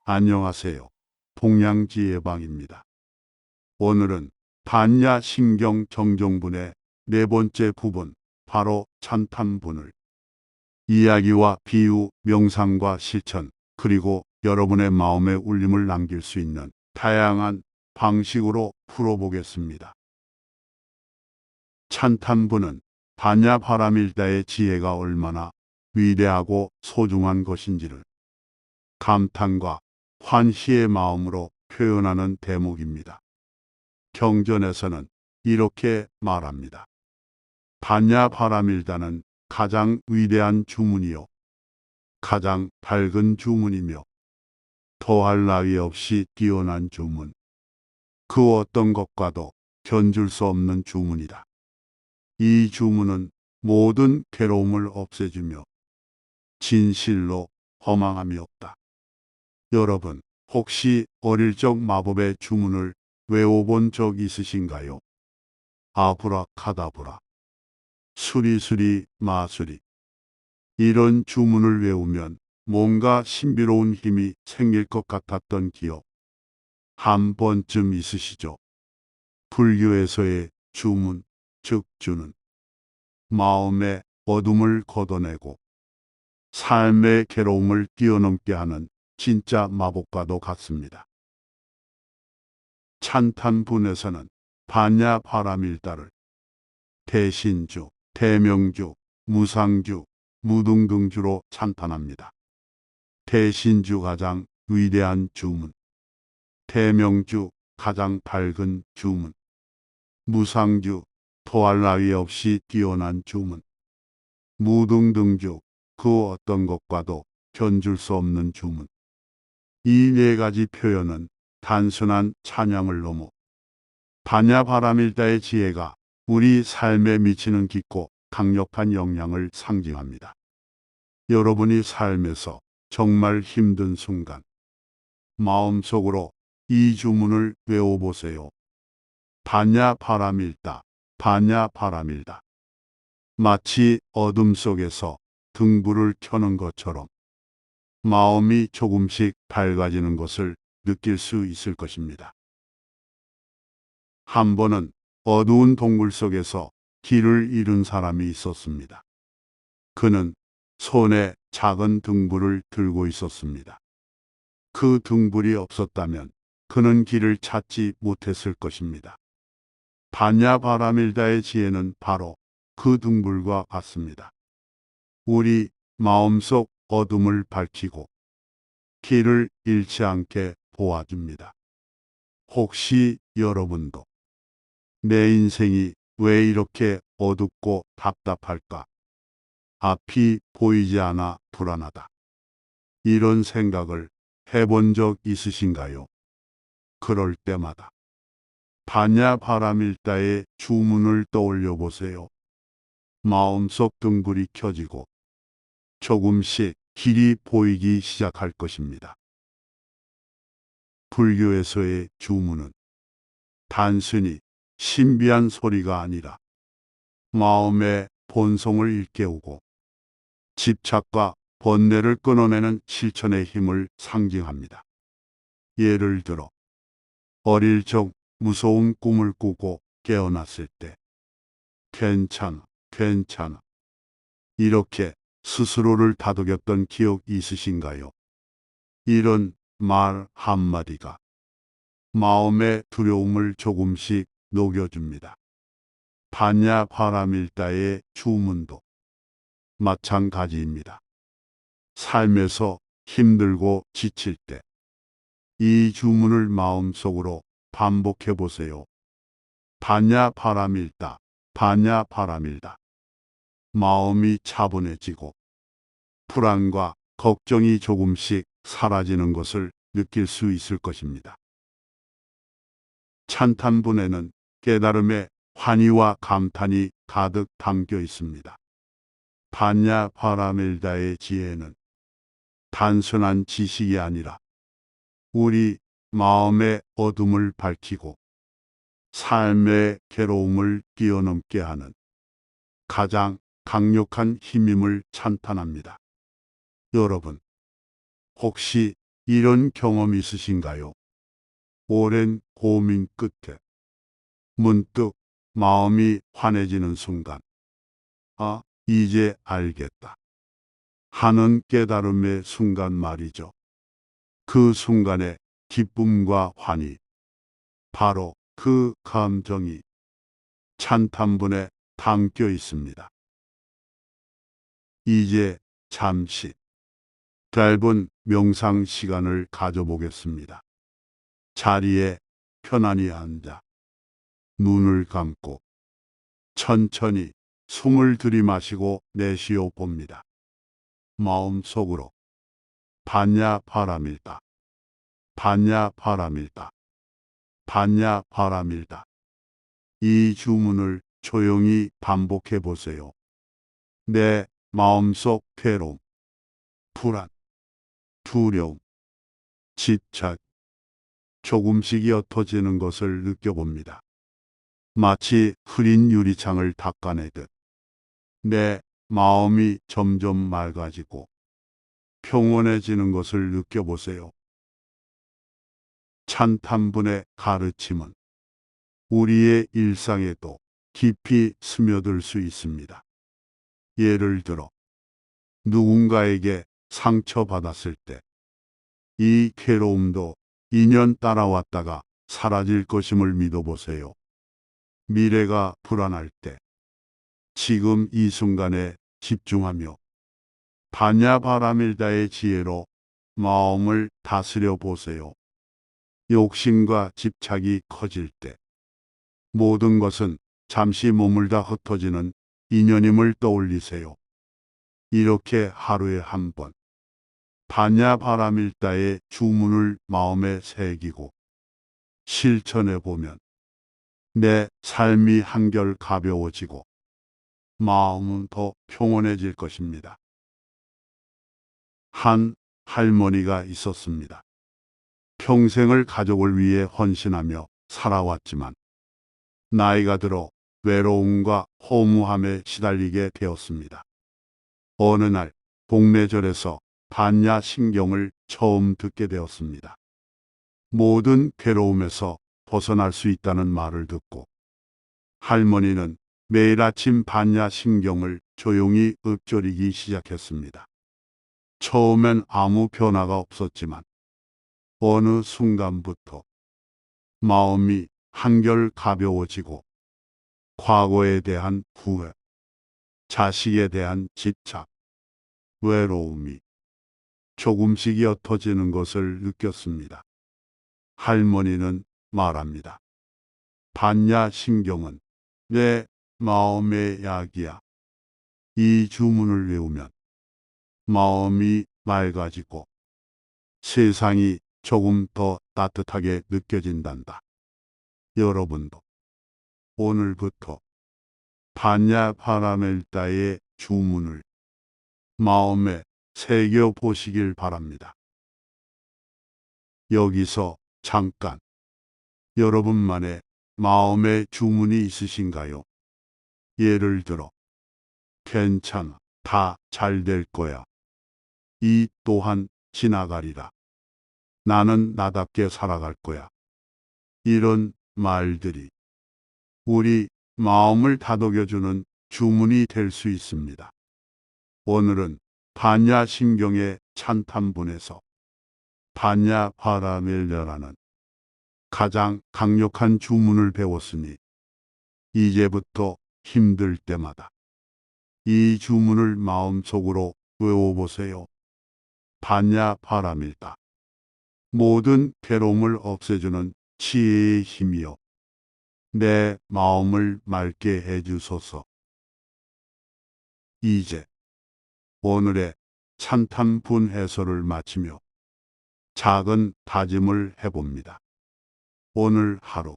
안녕하세요. 동양지혜방입니다. 오늘은 반야심경 정종분의 네 번째 부분, 바로 찬탄분을 이야기와 비유, 명상과 실천, 그리고 여러분의 마음의 울림을 남길 수 있는 다양한 방식으로 풀어보겠습니다. 찬탄분은 반야바라밀다의 지혜가 얼마나 위대하고 소중한 것인지를 감탄과 환희의 마음으로 표현하는 대목입니다. 경전에서는 이렇게 말합니다. 반야바라밀다는 가장 위대한 주문이요, 가장 밝은 주문이며 더할 나위 없이 뛰어난 주문, 그 어떤 것과도 견줄 수 없는 주문이다. 이 주문은 모든 괴로움을 없애주며 진실로 허망함이 없다. 여러분, 혹시 어릴 적 마법의 주문을 외워본 적 있으신가요? 아브라카다브라, 수리수리 마수리. 이런 주문을 외우면 뭔가 신비로운 힘이 생길 것 같았던 기억 한 번쯤 있으시죠? 불교에서의 주문, 즉 주는 마음의 어둠을 걷어내고 삶의 괴로움을 뛰어넘게 하는 진짜 마법과도 같습니다. 찬탄분에서는 반야바라밀다를 대신주, 대명주, 무상주, 무등등주로 찬탄합니다. 대신주 가장 위대한 주문, 대명주 가장 밝은 주문, 무상주 더할 나위 없이 뛰어난 주문, 무등등주 그 어떤 것과도 견줄 수 없는 주문. 이 네 가지 표현은 단순한 찬양을 넘어 반야바라밀다의 지혜가 우리 삶에 미치는 깊고 강력한 영향을 상징합니다. 여러분이 삶에서 정말 힘든 순간, 마음속으로 이 주문을 외워보세요. 반야 바라밀다, 반야 바라밀다. 마치 어둠 속에서 등불을 켜는 것처럼 마음이 조금씩 밝아지는 것을 느낄 수 있을 것입니다. 한 번은 어두운 동굴 속에서 길을 잃은 사람이 있었습니다. 그는 손에 작은 등불을 들고 있었습니다. 그 등불이 없었다면 그는 길을 찾지 못했을 것입니다. 반야 바라밀다의 지혜는 바로 그 등불과 같습니다. 우리 마음속 어둠을 밝히고 길을 잃지 않게 도와줍니다. 혹시 여러분도 내 인생이 왜 이렇게 어둡고 답답할까? 앞이 보이지 않아 불안하다. 이런 생각을 해본 적 있으신가요? 그럴 때마다 반야 바라밀다의 주문을 떠올려 보세요. 마음속 등불이 켜지고 조금씩 길이 보이기 시작할 것입니다. 불교에서의 주문은 단순히 신비한 소리가 아니라 마음의 본성을 일깨우고 집착과 번뇌를 끊어내는 실천의 힘을 상징합니다. 예를 들어 어릴 적 무서운 꿈을 꾸고 깨어났을 때 괜찮아, 괜찮아 이렇게 스스로를 다독였던 기억 있으신가요? 이런 말 한마디가 마음의 두려움을 조금씩 녹여줍니다. 반야 바라밀다의 주문도 마찬가지입니다. 삶에서 힘들고 지칠 때 이 주문을 마음속으로 반복해 보세요. 반야 바라밀다, 반야 바라밀다. 마음이 차분해지고 불안과 걱정이 조금씩 사라지는 것을 느낄 수 있을 것입니다. 찬탄분에는 깨달음의 환희와 감탄이 가득 담겨 있습니다. 반야 바라밀다의 지혜는 단순한 지식이 아니라 우리 마음의 어둠을 밝히고 삶의 괴로움을 뛰어넘게 하는 가장 강력한 힘임을 찬탄합니다. 여러분, 혹시 이런 경험 있으신가요? 오랜 고민 끝에 문득 마음이 환해지는 순간, 아, 이제 알겠다 하는 깨달음의 순간 말이죠. 그 순간의 기쁨과 환희, 바로 그 감정이 찬탄분에 담겨 있습니다. 이제 잠시 짧은 명상 시간을 가져보겠습니다. 자리에 편안히 앉아 눈을 감고 천천히 숨을 들이마시고 내쉬어 봅니다. 마음속으로 반야 바라밀다, 반야 바라밀다, 반야 바라밀다. 이 주문을 조용히 반복해 보세요. 내 마음속 괴로움, 불안, 두려움, 집착, 조금씩 옅어지는 것을 느껴봅니다. 마치 흐린 유리창을 닦아내듯 내 마음이 점점 맑아지고 평온해지는 것을 느껴보세요. 찬탄분의 가르침은 우리의 일상에도 깊이 스며들 수 있습니다. 예를 들어 누군가에게 상처받았을 때 이 괴로움도 인연 따라왔다가 사라질 것임을 믿어보세요. 미래가 불안할 때 지금 이 순간에 집중하며 반야 바라밀다의 지혜로 마음을 다스려 보세요. 욕심과 집착이 커질 때 모든 것은 잠시 머물다 흩어지는 인연임을 떠올리세요. 이렇게 하루에 한 번 반야 바라밀다의 주문을 마음에 새기고 실천해 보면 내 삶이 한결 가벼워지고 마음은 더 평온해질 것입니다. 한 할머니가 있었습니다. 평생을 가족을 위해 헌신하며 살아왔지만 나이가 들어 외로움과 허무함에 시달리게 되었습니다. 어느 날 동네절에서 반야신경을 처음 듣게 되었습니다. 모든 괴로움에서 벗어날 수 있다는 말을 듣고 할머니는 매일 아침 반야신경을 조용히 읊조리기 시작했습니다. 처음엔 아무 변화가 없었지만 어느 순간부터 마음이 한결 가벼워지고 과거에 대한 후회, 자식에 대한 집착, 외로움이 조금씩 옅어지는 것을 느꼈습니다. 할머니는 말합니다. 반야신경은 내 마음의 약이야. 이 주문을 외우면 마음이 맑아지고 세상이 조금 더 따뜻하게 느껴진단다. 여러분도 오늘부터 반야파라멜다의 주문을 마음에 새겨 보시길 바랍니다. 여기서 잠깐 여러분만의 마음의 주문이 있으신가요? 예를 들어 괜찮아, 다 잘 될 거야. 이 또한 지나가리라. 나는 나답게 살아갈 거야. 이런 말들이 우리 마음을 다독여주는 주문이 될 수 있습니다. 오늘은 반야신경의 찬탄분에서 반야파라멜라라는 가장 강력한 주문을 배웠으니 이제부터 힘들 때마다 이 주문을 마음속으로 외워보세요. 반야파라밀다. 모든 괴로움을 없애주는 지혜의 힘이여. 내 마음을 맑게 해주소서. 이제 오늘의 찬탄분 해설을 마치며 작은 다짐을 해봅니다. 오늘 하루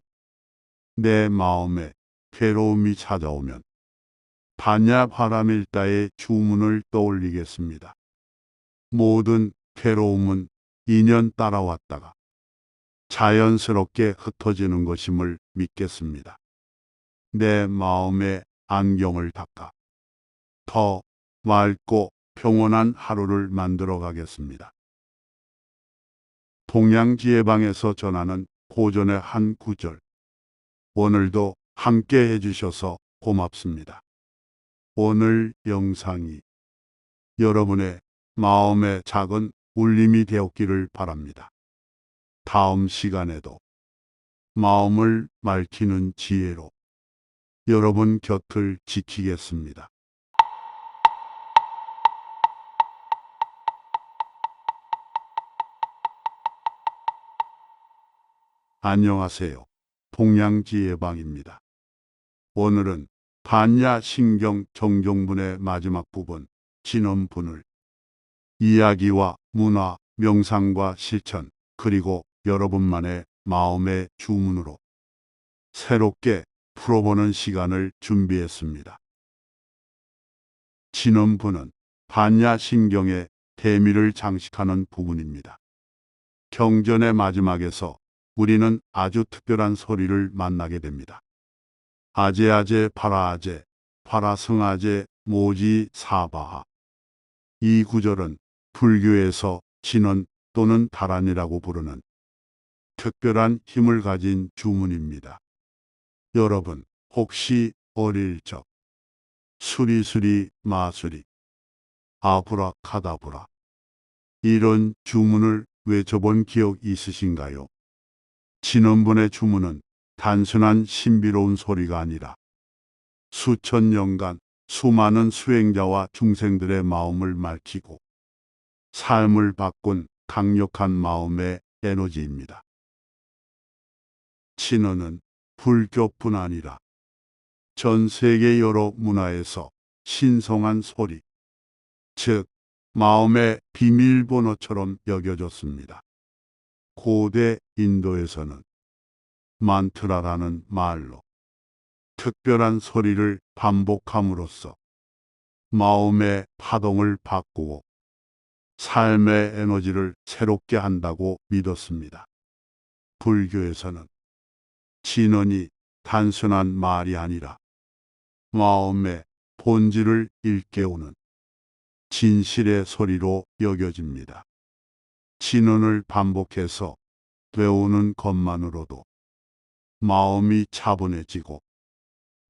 내 마음에 괴로움이 찾아오면 반야파라밀다의 주문을 떠올리겠습니다. 모든 괴로움은 인연 따라왔다가 자연스럽게 흩어지는 것임을 믿겠습니다. 내 마음의 안경을 닦아 더 맑고 평온한 하루를 만들어 가겠습니다. 동양지혜방에서 전하는 고전의 한 구절. 오늘도 함께 해주셔서 고맙습니다. 오늘 영상이 여러분의 마음의 작은 울림이 되었기를 바랍니다. 다음 시간에도 마음을 맑히는 지혜로 여러분 곁을 지키겠습니다. 안녕하세요. 동양지혜방입니다. 오늘은 반야신경 정종분의 마지막 부분, 진원분을 이야기와 문화, 명상과 실천, 그리고 여러분만의 마음의 주문으로 새롭게 풀어보는 시간을 준비했습니다. 진원분은 반야신경의 대미를 장식하는 부분입니다. 경전의 마지막에서 우리는 아주 특별한 소리를 만나게 됩니다. 아제아제 파라아제, 파라승아제 모지 사바하. 이 구절은 불교에서 진원 또는 다란이라고 부르는 특별한 힘을 가진 주문입니다. 여러분, 혹시 어릴 적 수리수리 마수리, 아브라카다브라 이런 주문을 외쳐본 기억 있으신가요? 진원분의 주문은 단순한 신비로운 소리가 아니라 수천 년간 수많은 수행자와 중생들의 마음을 맑히고 삶을 바꾼 강력한 마음의 에너지입니다. 진원은 불교뿐 아니라 전 세계 여러 문화에서 신성한 소리, 즉 마음의 비밀번호처럼 여겨졌습니다. 고대 인도에서는 만트라라는 말로 특별한 소리를 반복함으로써 마음의 파동을 바꾸고 삶의 에너지를 새롭게 한다고 믿었습니다. 불교에서는 진언이 단순한 말이 아니라 마음의 본질을 일깨우는 진실의 소리로 여겨집니다. 진언을 반복해서 외우는 것만으로도 마음이 차분해지고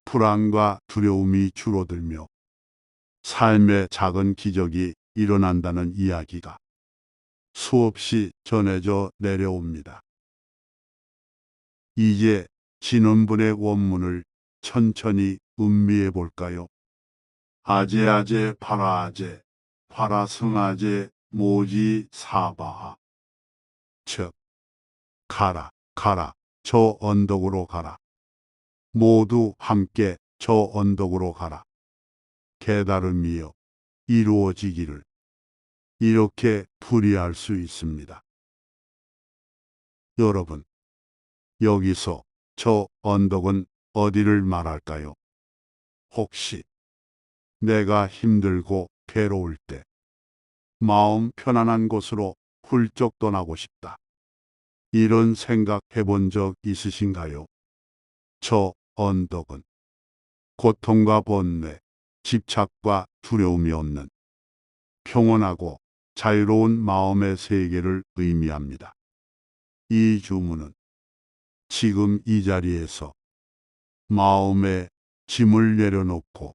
불안과 두려움이 줄어들며 삶의 작은 기적이 일어난다는 이야기가 수없이 전해져 내려옵니다. 이제 진언분의 원문을 천천히 음미해 볼까요? 아제아제 파라아제 파라승아제 모지 사바하. 즉 가라 가라 저 언덕으로 가라. 모두 함께 저 언덕으로 가라. 깨달음이여 이루어지기를. 이렇게 풀이할 수 있습니다. 여러분, 여기서 저 언덕은 어디를 말할까요? 혹시 내가 힘들고 괴로울 때 마음 편안한 곳으로 훌쩍 떠나고 싶다. 이런 생각 해본 적 있으신가요? 저 언덕은 고통과 번뇌, 집착과 두려움이 없는 평온하고 자유로운 마음의 세계를 의미합니다. 이 주문은 지금 이 자리에서 마음의 짐을 내려놓고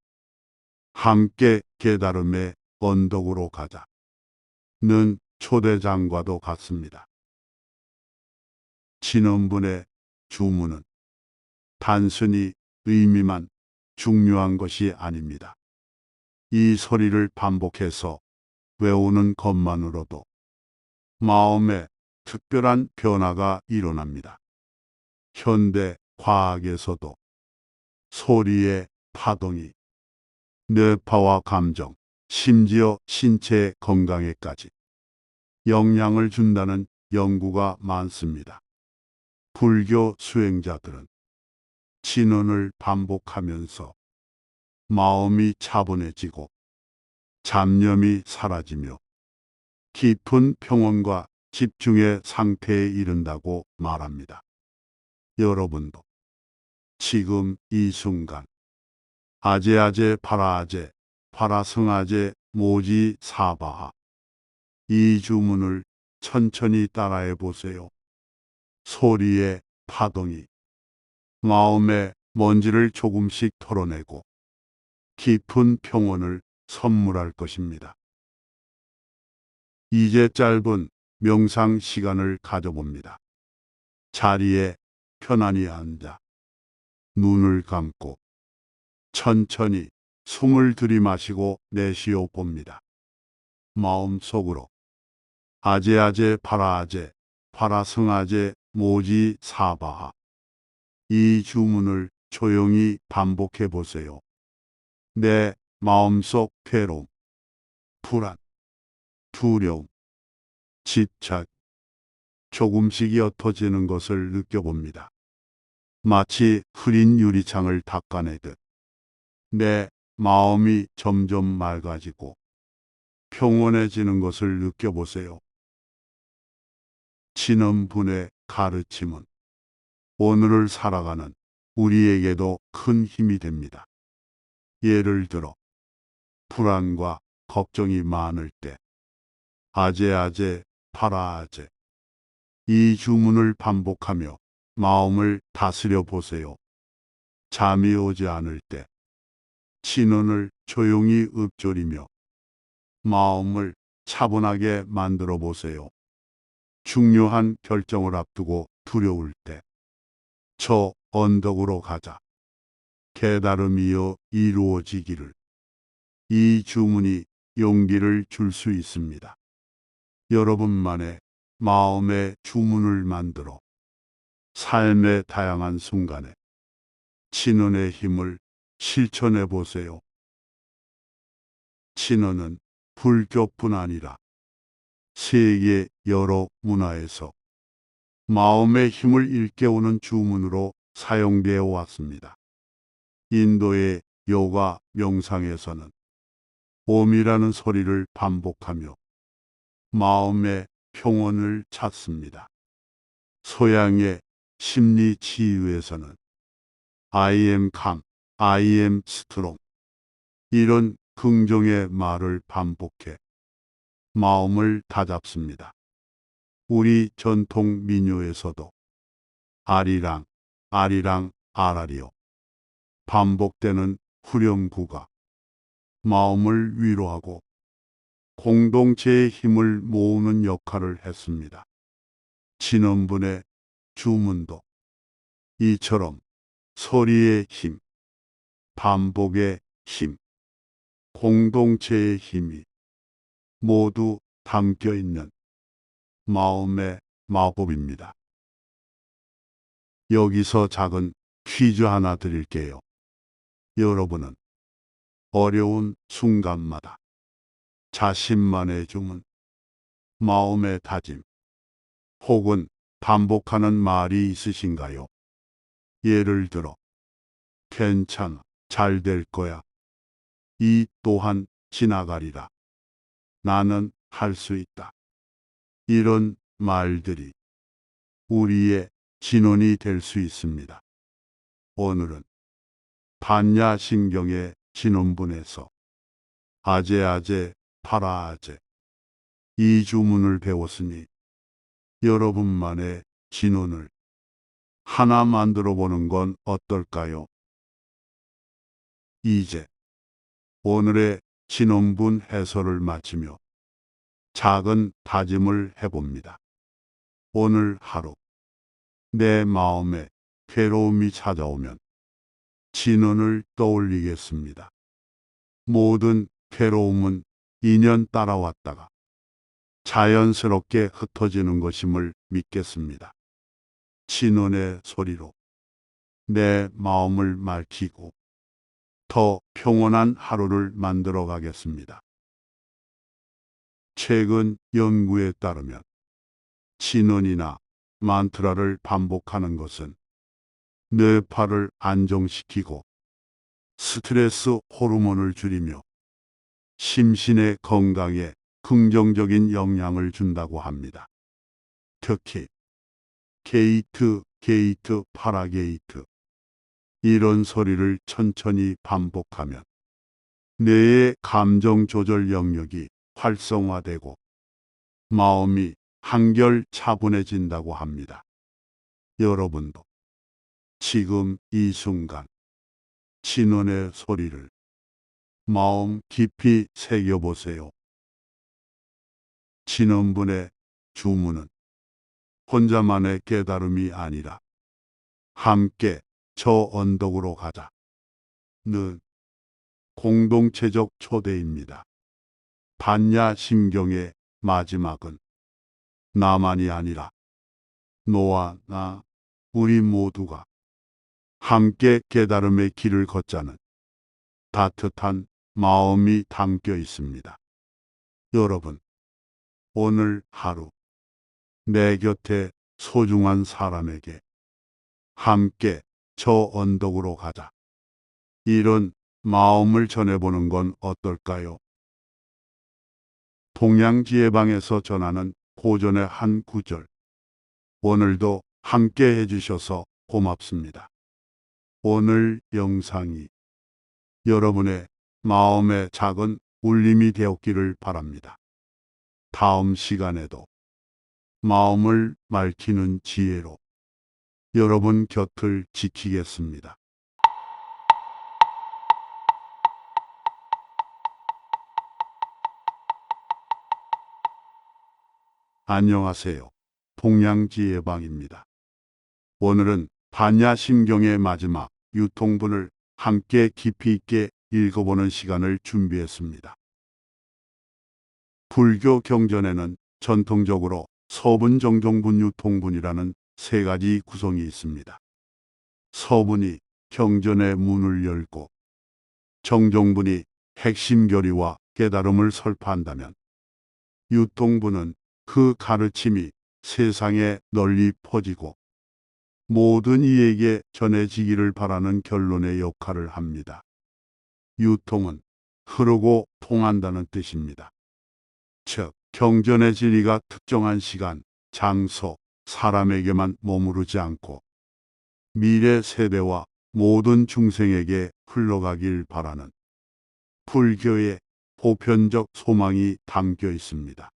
함께 깨달음의 언덕으로 가자는 초대장과도 같습니다. 진언분의 주문은 단순히 의미만 중요한 것이 아닙니다. 이 소리를 반복해서 외우는 것만으로도 마음에 특별한 변화가 일어납니다. 현대 과학에서도 소리의 파동이 뇌파와 감정, 심지어 신체 건강에까지 영향을 준다는 연구가 많습니다. 불교 수행자들은 진언을 반복하면서 마음이 차분해지고 잡념이 사라지며 깊은 평온과 집중의 상태에 이른다고 말합니다. 여러분도 지금 이 순간 아제아제 파라아제 파라승아제 모지 사바하 이 주문을 천천히 따라해 보세요. 소리의 파동이 마음의 먼지를 조금씩 털어내고 깊은 평온을 선물할 것입니다. 이제 짧은 명상 시간을 가져봅니다. 자리에 편안히 앉아 눈을 감고 천천히 숨을 들이마시고 내쉬어 봅니다. 마음속으로 아제아제 파라아제 파라승아제 모지 사바하 이 주문을 조용히 반복해 보세요. 내 마음속 괴로움, 불안, 두려움, 집착, 조금씩 옅어지는 것을 느껴봅니다. 마치 흐린 유리창을 닦아내듯 내 마음이 점점 맑아지고 평온해지는 것을 느껴보세요. 진언분의 가르침은 오늘을 살아가는 우리에게도 큰 힘이 됩니다. 예를 들어 불안과 걱정이 많을 때 아제아제 파라아제 이 주문을 반복하며 마음을 다스려 보세요. 잠이 오지 않을 때 진언을 조용히 읊조리며 마음을 차분하게 만들어 보세요. 중요한 결정을 앞두고 두려울 때 저 언덕으로 가자. 깨달음이여 이루어지기를. 이 주문이 용기를 줄 수 있습니다. 여러분만의 마음의 주문을 만들어 삶의 다양한 순간에 진언의 힘을 실천해 보세요. 진언은 불교뿐 아니라 세계 여러 문화에서 마음의 힘을 일깨우는 주문으로 사용되어 왔습니다. 인도의 요가 명상에서는 옴이라는 소리를 반복하며 마음의 평온을 찾습니다. 소양의 심리 치유에서는 I am calm, I am strong 이런 긍정의 말을 반복해 마음을 다잡습니다. 우리 전통 민요에서도 아리랑, 아리랑, 아라리요 반복되는 후렴구가 마음을 위로하고 공동체의 힘을 모으는 역할을 했습니다. 진원분의 주문도 이처럼 소리의 힘, 반복의 힘, 공동체의 힘이 모두 담겨 있는 마음의 마법입니다. 여기서 작은 퀴즈 하나 드릴게요. 여러분은 어려운 순간마다 자신만의 주문, 마음의 다짐, 혹은 반복하는 말이 있으신가요? 예를 들어, 괜찮아, 잘 될 거야. 이 또한 지나가리라. 나는 할 수 있다. 이런 말들이 우리의 진원이 될 수 있습니다. 오늘은 반야신경의 진원분에서 아제아제 파라아제 이 주문을 배웠으니 여러분만의 진원을 하나 만들어 보는 건 어떨까요? 이제 오늘의 진원분 해설을 마치며 작은 다짐을 해봅니다. 오늘 하루 내 마음에 괴로움이 찾아오면 진원을 떠올리겠습니다. 모든 괴로움은 인연 따라왔다가 자연스럽게 흩어지는 것임을 믿겠습니다. 진원의 소리로 내 마음을 맑히고 더 평온한 하루를 만들어 가겠습니다. 최근 연구에 따르면 진원이나 만트라를 반복하는 것은 뇌파를 안정시키고 스트레스 호르몬을 줄이며 심신의 건강에 긍정적인 영향을 준다고 합니다. 특히 게이트, 게이트, 파라게이트 이런 소리를 천천히 반복하면 뇌의 감정 조절 영역이 활성화되고 마음이 한결 차분해진다고 합니다. 여러분도 지금 이 순간 진원의 소리를 마음 깊이 새겨보세요. 진원분의 주문은 혼자만의 깨달음이 아니라 함께 저 언덕으로 가자 는 공동체적 초대입니다. 반야심경의 마지막은 나만이 아니라 너와 나 우리 모두가 함께 깨달음의 길을 걷자는 따뜻한 마음이 담겨 있습니다. 여러분, 오늘 하루 내 곁에 소중한 사람에게 함께 저 언덕으로 가자. 이런 마음을 전해보는 건 어떨까요? 동양지혜방에서 전하는 고전의 한 구절. 오늘도 함께 해주셔서 고맙습니다. 오늘 영상이 여러분의 마음의 작은 울림이 되었기를 바랍니다. 다음 시간에도 마음을 맑히는 지혜로 여러분 곁을 지키겠습니다. 안녕하세요. 동양지혜방입니다. 오늘은 반야심경의 마지막 유통분을 함께 깊이 있게 읽어보는 시간을 준비했습니다. 불교 경전에는 전통적으로 서분, 정종분, 유통분이라는 세 가지 구성이 있습니다. 서분이 경전의 문을 열고 정종분이 핵심 교리와 깨달음을 설파한다면 유통분은 그 가르침이 세상에 널리 퍼지고 모든 이에게 전해지기를 바라는 결론의 역할을 합니다. 유통은 흐르고 통한다는 뜻입니다. 즉, 경전의 진리가 특정한 시간, 장소, 사람에게만 머무르지 않고 미래 세대와 모든 중생에게 흘러가길 바라는 불교의 보편적 소망이 담겨 있습니다.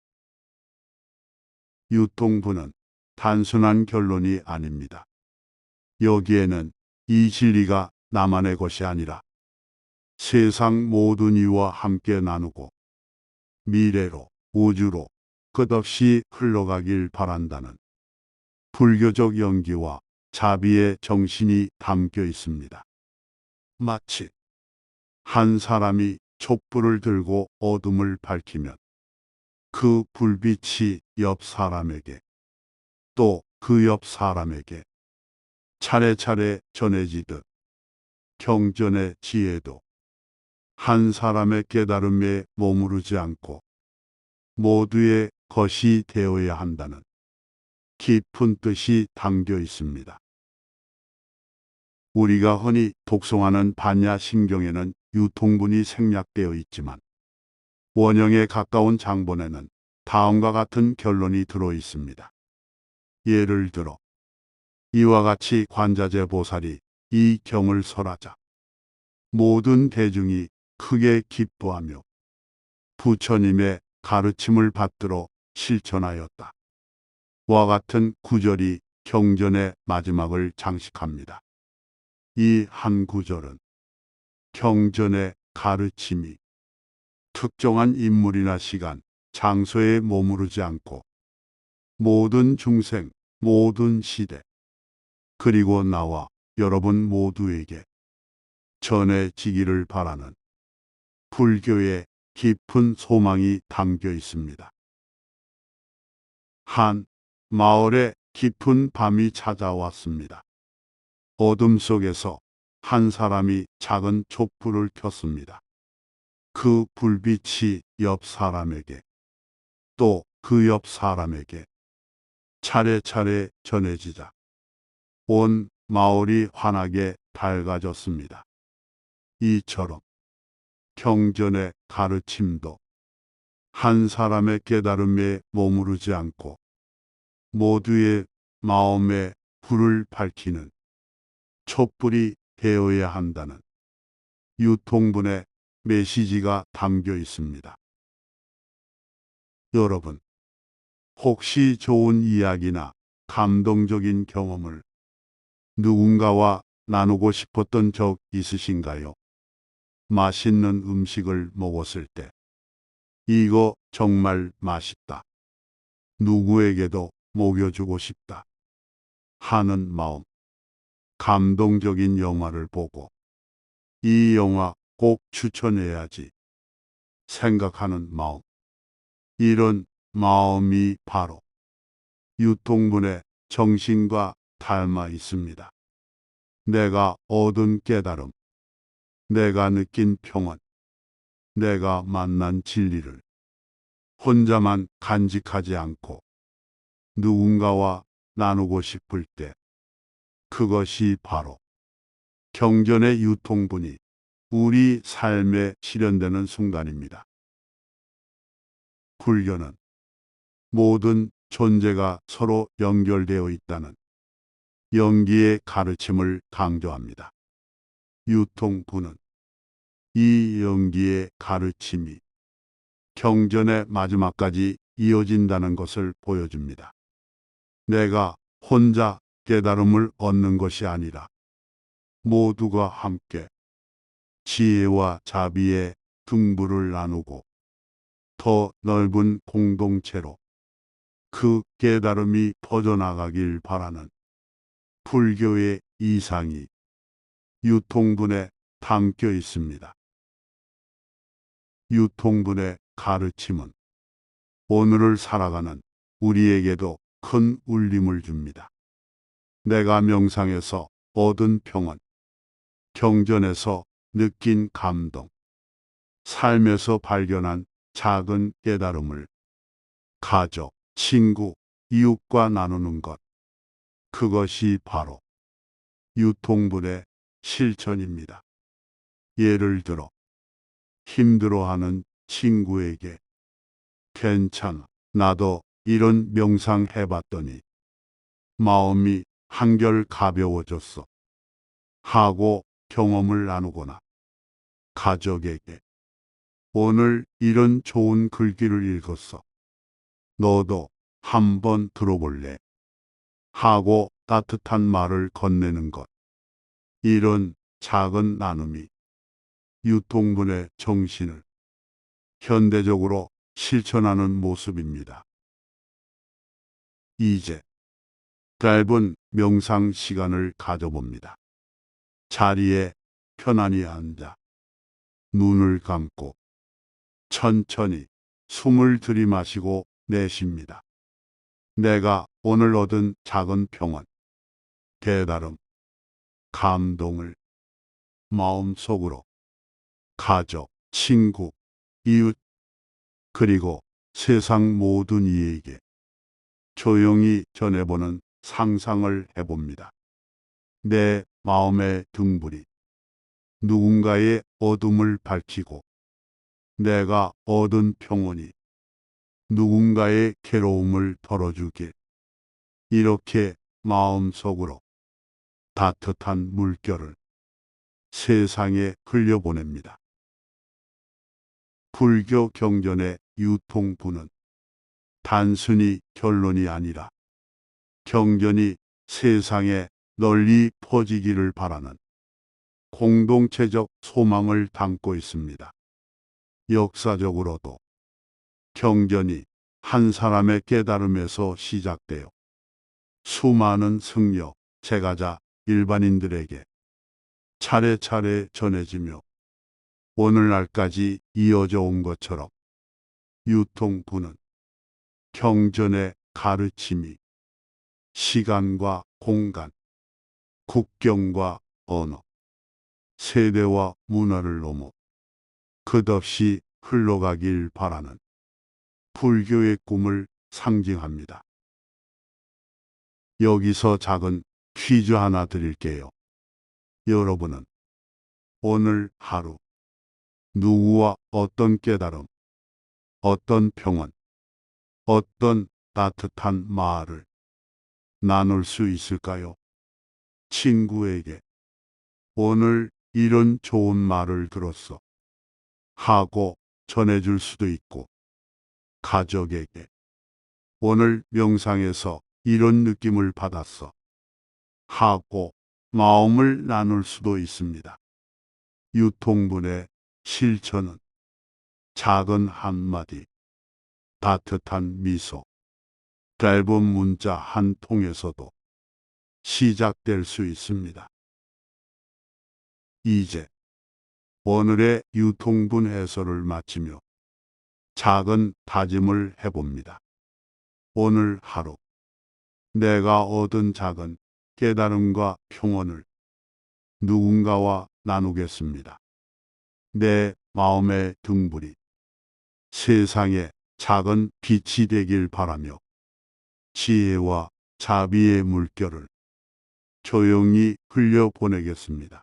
유통부는 단순한 결론이 아닙니다. 여기에는 이 진리가 나만의 것이 아니라 세상 모든 이와 함께 나누고 미래로, 우주로 끝없이 흘러가길 바란다는 불교적 연기와 자비의 정신이 담겨 있습니다. 마치 한 사람이 촛불을 들고 어둠을 밝히면 그 불빛이 옆 사람에게 또 그 옆 사람에게 차례차례 전해지듯 경전의 지혜도 한 사람의 깨달음에 머무르지 않고 모두의 것이 되어야 한다는 깊은 뜻이 담겨 있습니다. 우리가 흔히 독송하는 반야심경에는 유통분이 생략되어 있지만 원형에 가까운 장본에는 다음과 같은 결론이 들어 있습니다. 예를 들어 이와 같이 관자재 보살이 이 경을 설하자 모든 대중이 크게 기뻐하며 부처님의 가르침을 받들어 실천하였다. 와 같은 구절이 경전의 마지막을 장식합니다. 이 한 구절은 경전의 가르침이 특정한 인물이나 시간, 장소에 머무르지 않고 모든 중생, 모든 시대, 그리고 나와 여러분 모두에게 전해지기를 바라는 불교의 깊은 소망이 담겨 있습니다. 한 마을에 깊은 밤이 찾아왔습니다. 어둠 속에서 한 사람이 작은 촛불을 켰습니다. 그 불빛이 옆 사람에게 또 그 옆 사람에게 차례차례 전해지자 온 마을이 환하게 밝아졌습니다. 이처럼 경전의 가르침도 한 사람의 깨달음에 머무르지 않고 모두의 마음에 불을 밝히는 촛불이 되어야 한다는 유통분의 메시지가 담겨 있습니다. 여러분, 혹시 좋은 이야기나 감동적인 경험을 누군가와 나누고 싶었던 적 있으신가요? 맛있는 음식을 먹었을 때 이거 정말 맛있다. 누구에게도 먹여주고 싶다. 하는 마음. 감동적인 영화를 보고 이 영화 꼭 추천해야지 생각하는 마음. 이런 마음이 바로 유통분의 정신과 닮아 있습니다. 내가 얻은 깨달음, 내가 느낀 평안, 내가 만난 진리를 혼자만 간직하지 않고 누군가와 나누고 싶을 때 그것이 바로 경전의 유통분이 우리 삶에 실현되는 순간입니다. 불교는 모든 존재가 서로 연결되어 있다는 연기의 가르침을 강조합니다. 유통분은 이 연기의 가르침이 경전의 마지막까지 이어진다는 것을 보여줍니다. 내가 혼자 깨달음을 얻는 것이 아니라 모두가 함께 지혜와 자비의 등불을 나누고 더 넓은 공동체로 그 깨달음이 퍼져나가길 바라는 불교의 이상이 유통분에 담겨 있습니다. 유통분의 가르침은 오늘을 살아가는 우리에게도 큰 울림을 줍니다. 내가 명상에서 얻은 평안, 경전에서 느낀 감동, 삶에서 발견한 작은 깨달음을 가족, 친구, 이웃과 나누는 것. 그것이 바로 유통분의 실천입니다. 예를 들어 힘들어하는 친구에게 괜찮아. 나도 이런 명상 해봤더니 마음이 한결 가벼워졌어. 하고 경험을 나누거나 가족에게 오늘 이런 좋은 글귀를 읽었어. 너도 한번 들어볼래? 하고 따뜻한 말을 건네는 것. 이런 작은 나눔이 유통분의 정신을 현대적으로 실천하는 모습입니다. 이제 짧은 명상 시간을 가져봅니다. 자리에 편안히 앉아 눈을 감고 천천히 숨을 들이마시고 내쉽니다. 내가 오늘 얻은 작은 평안, 깨달음, 감동을 마음속으로 가족, 친구, 이웃, 그리고 세상 모든 이에게 조용히 전해보는 상상을 해봅니다. 내 마음의 등불이 누군가의 어둠을 밝히고 내가 얻은 평온이 누군가의 괴로움을 덜어주길. 이렇게 마음속으로 따뜻한 물결을 세상에 흘려보냅니다. 불교 경전의 유통부는 단순히 결론이 아니라 경전이 세상에 널리 퍼지기를 바라는 공동체적 소망을 담고 있습니다. 역사적으로도 경전이 한 사람의 깨달음에서 시작되어 수많은 승려, 제가자, 일반인들에게 차례차례 전해지며 오늘날까지 이어져 온 것처럼 유통부는 경전의 가르침이 시간과 공간, 국경과 언어, 세대와 문화를 넘어 끝없이 흘러가길 바라는 불교의 꿈을 상징합니다. 여기서 작은 퀴즈 하나 드릴게요. 여러분은 오늘 하루 누구와 어떤 깨달음, 어떤 평온, 어떤 따뜻한 말을 나눌 수 있을까요? 친구에게 오늘 이런 좋은 말을 들었어 하고 전해줄 수도 있고, 가족에게 오늘 명상에서 이런 느낌을 받았어 하고 마음을 나눌 수도 있습니다. 유통분의 실천은 작은 한마디, 따뜻한 미소, 짧은 문자 한 통에서도 시작될 수 있습니다. 이제 오늘의 유통분 해설을 마치며 작은 다짐을 해봅니다. 오늘 하루 내가 얻은 작은 깨달음과 평온을 누군가와 나누겠습니다. 내 마음의 등불이 세상에 작은 빛이 되길 바라며 지혜와 자비의 물결을 조용히 흘려보내겠습니다.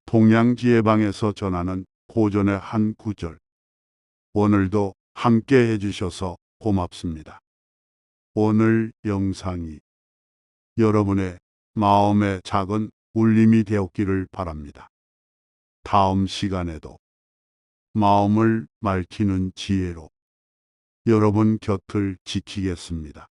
동양지혜방에서 전하는 고전의 한 구절. 오늘도 함께 해주셔서 고맙습니다. 오늘 영상이 여러분의 마음의 작은 울림이 되었기를 바랍니다. 다음 시간에도 마음을 맑히는 지혜로 여러분 곁을 지키겠습니다.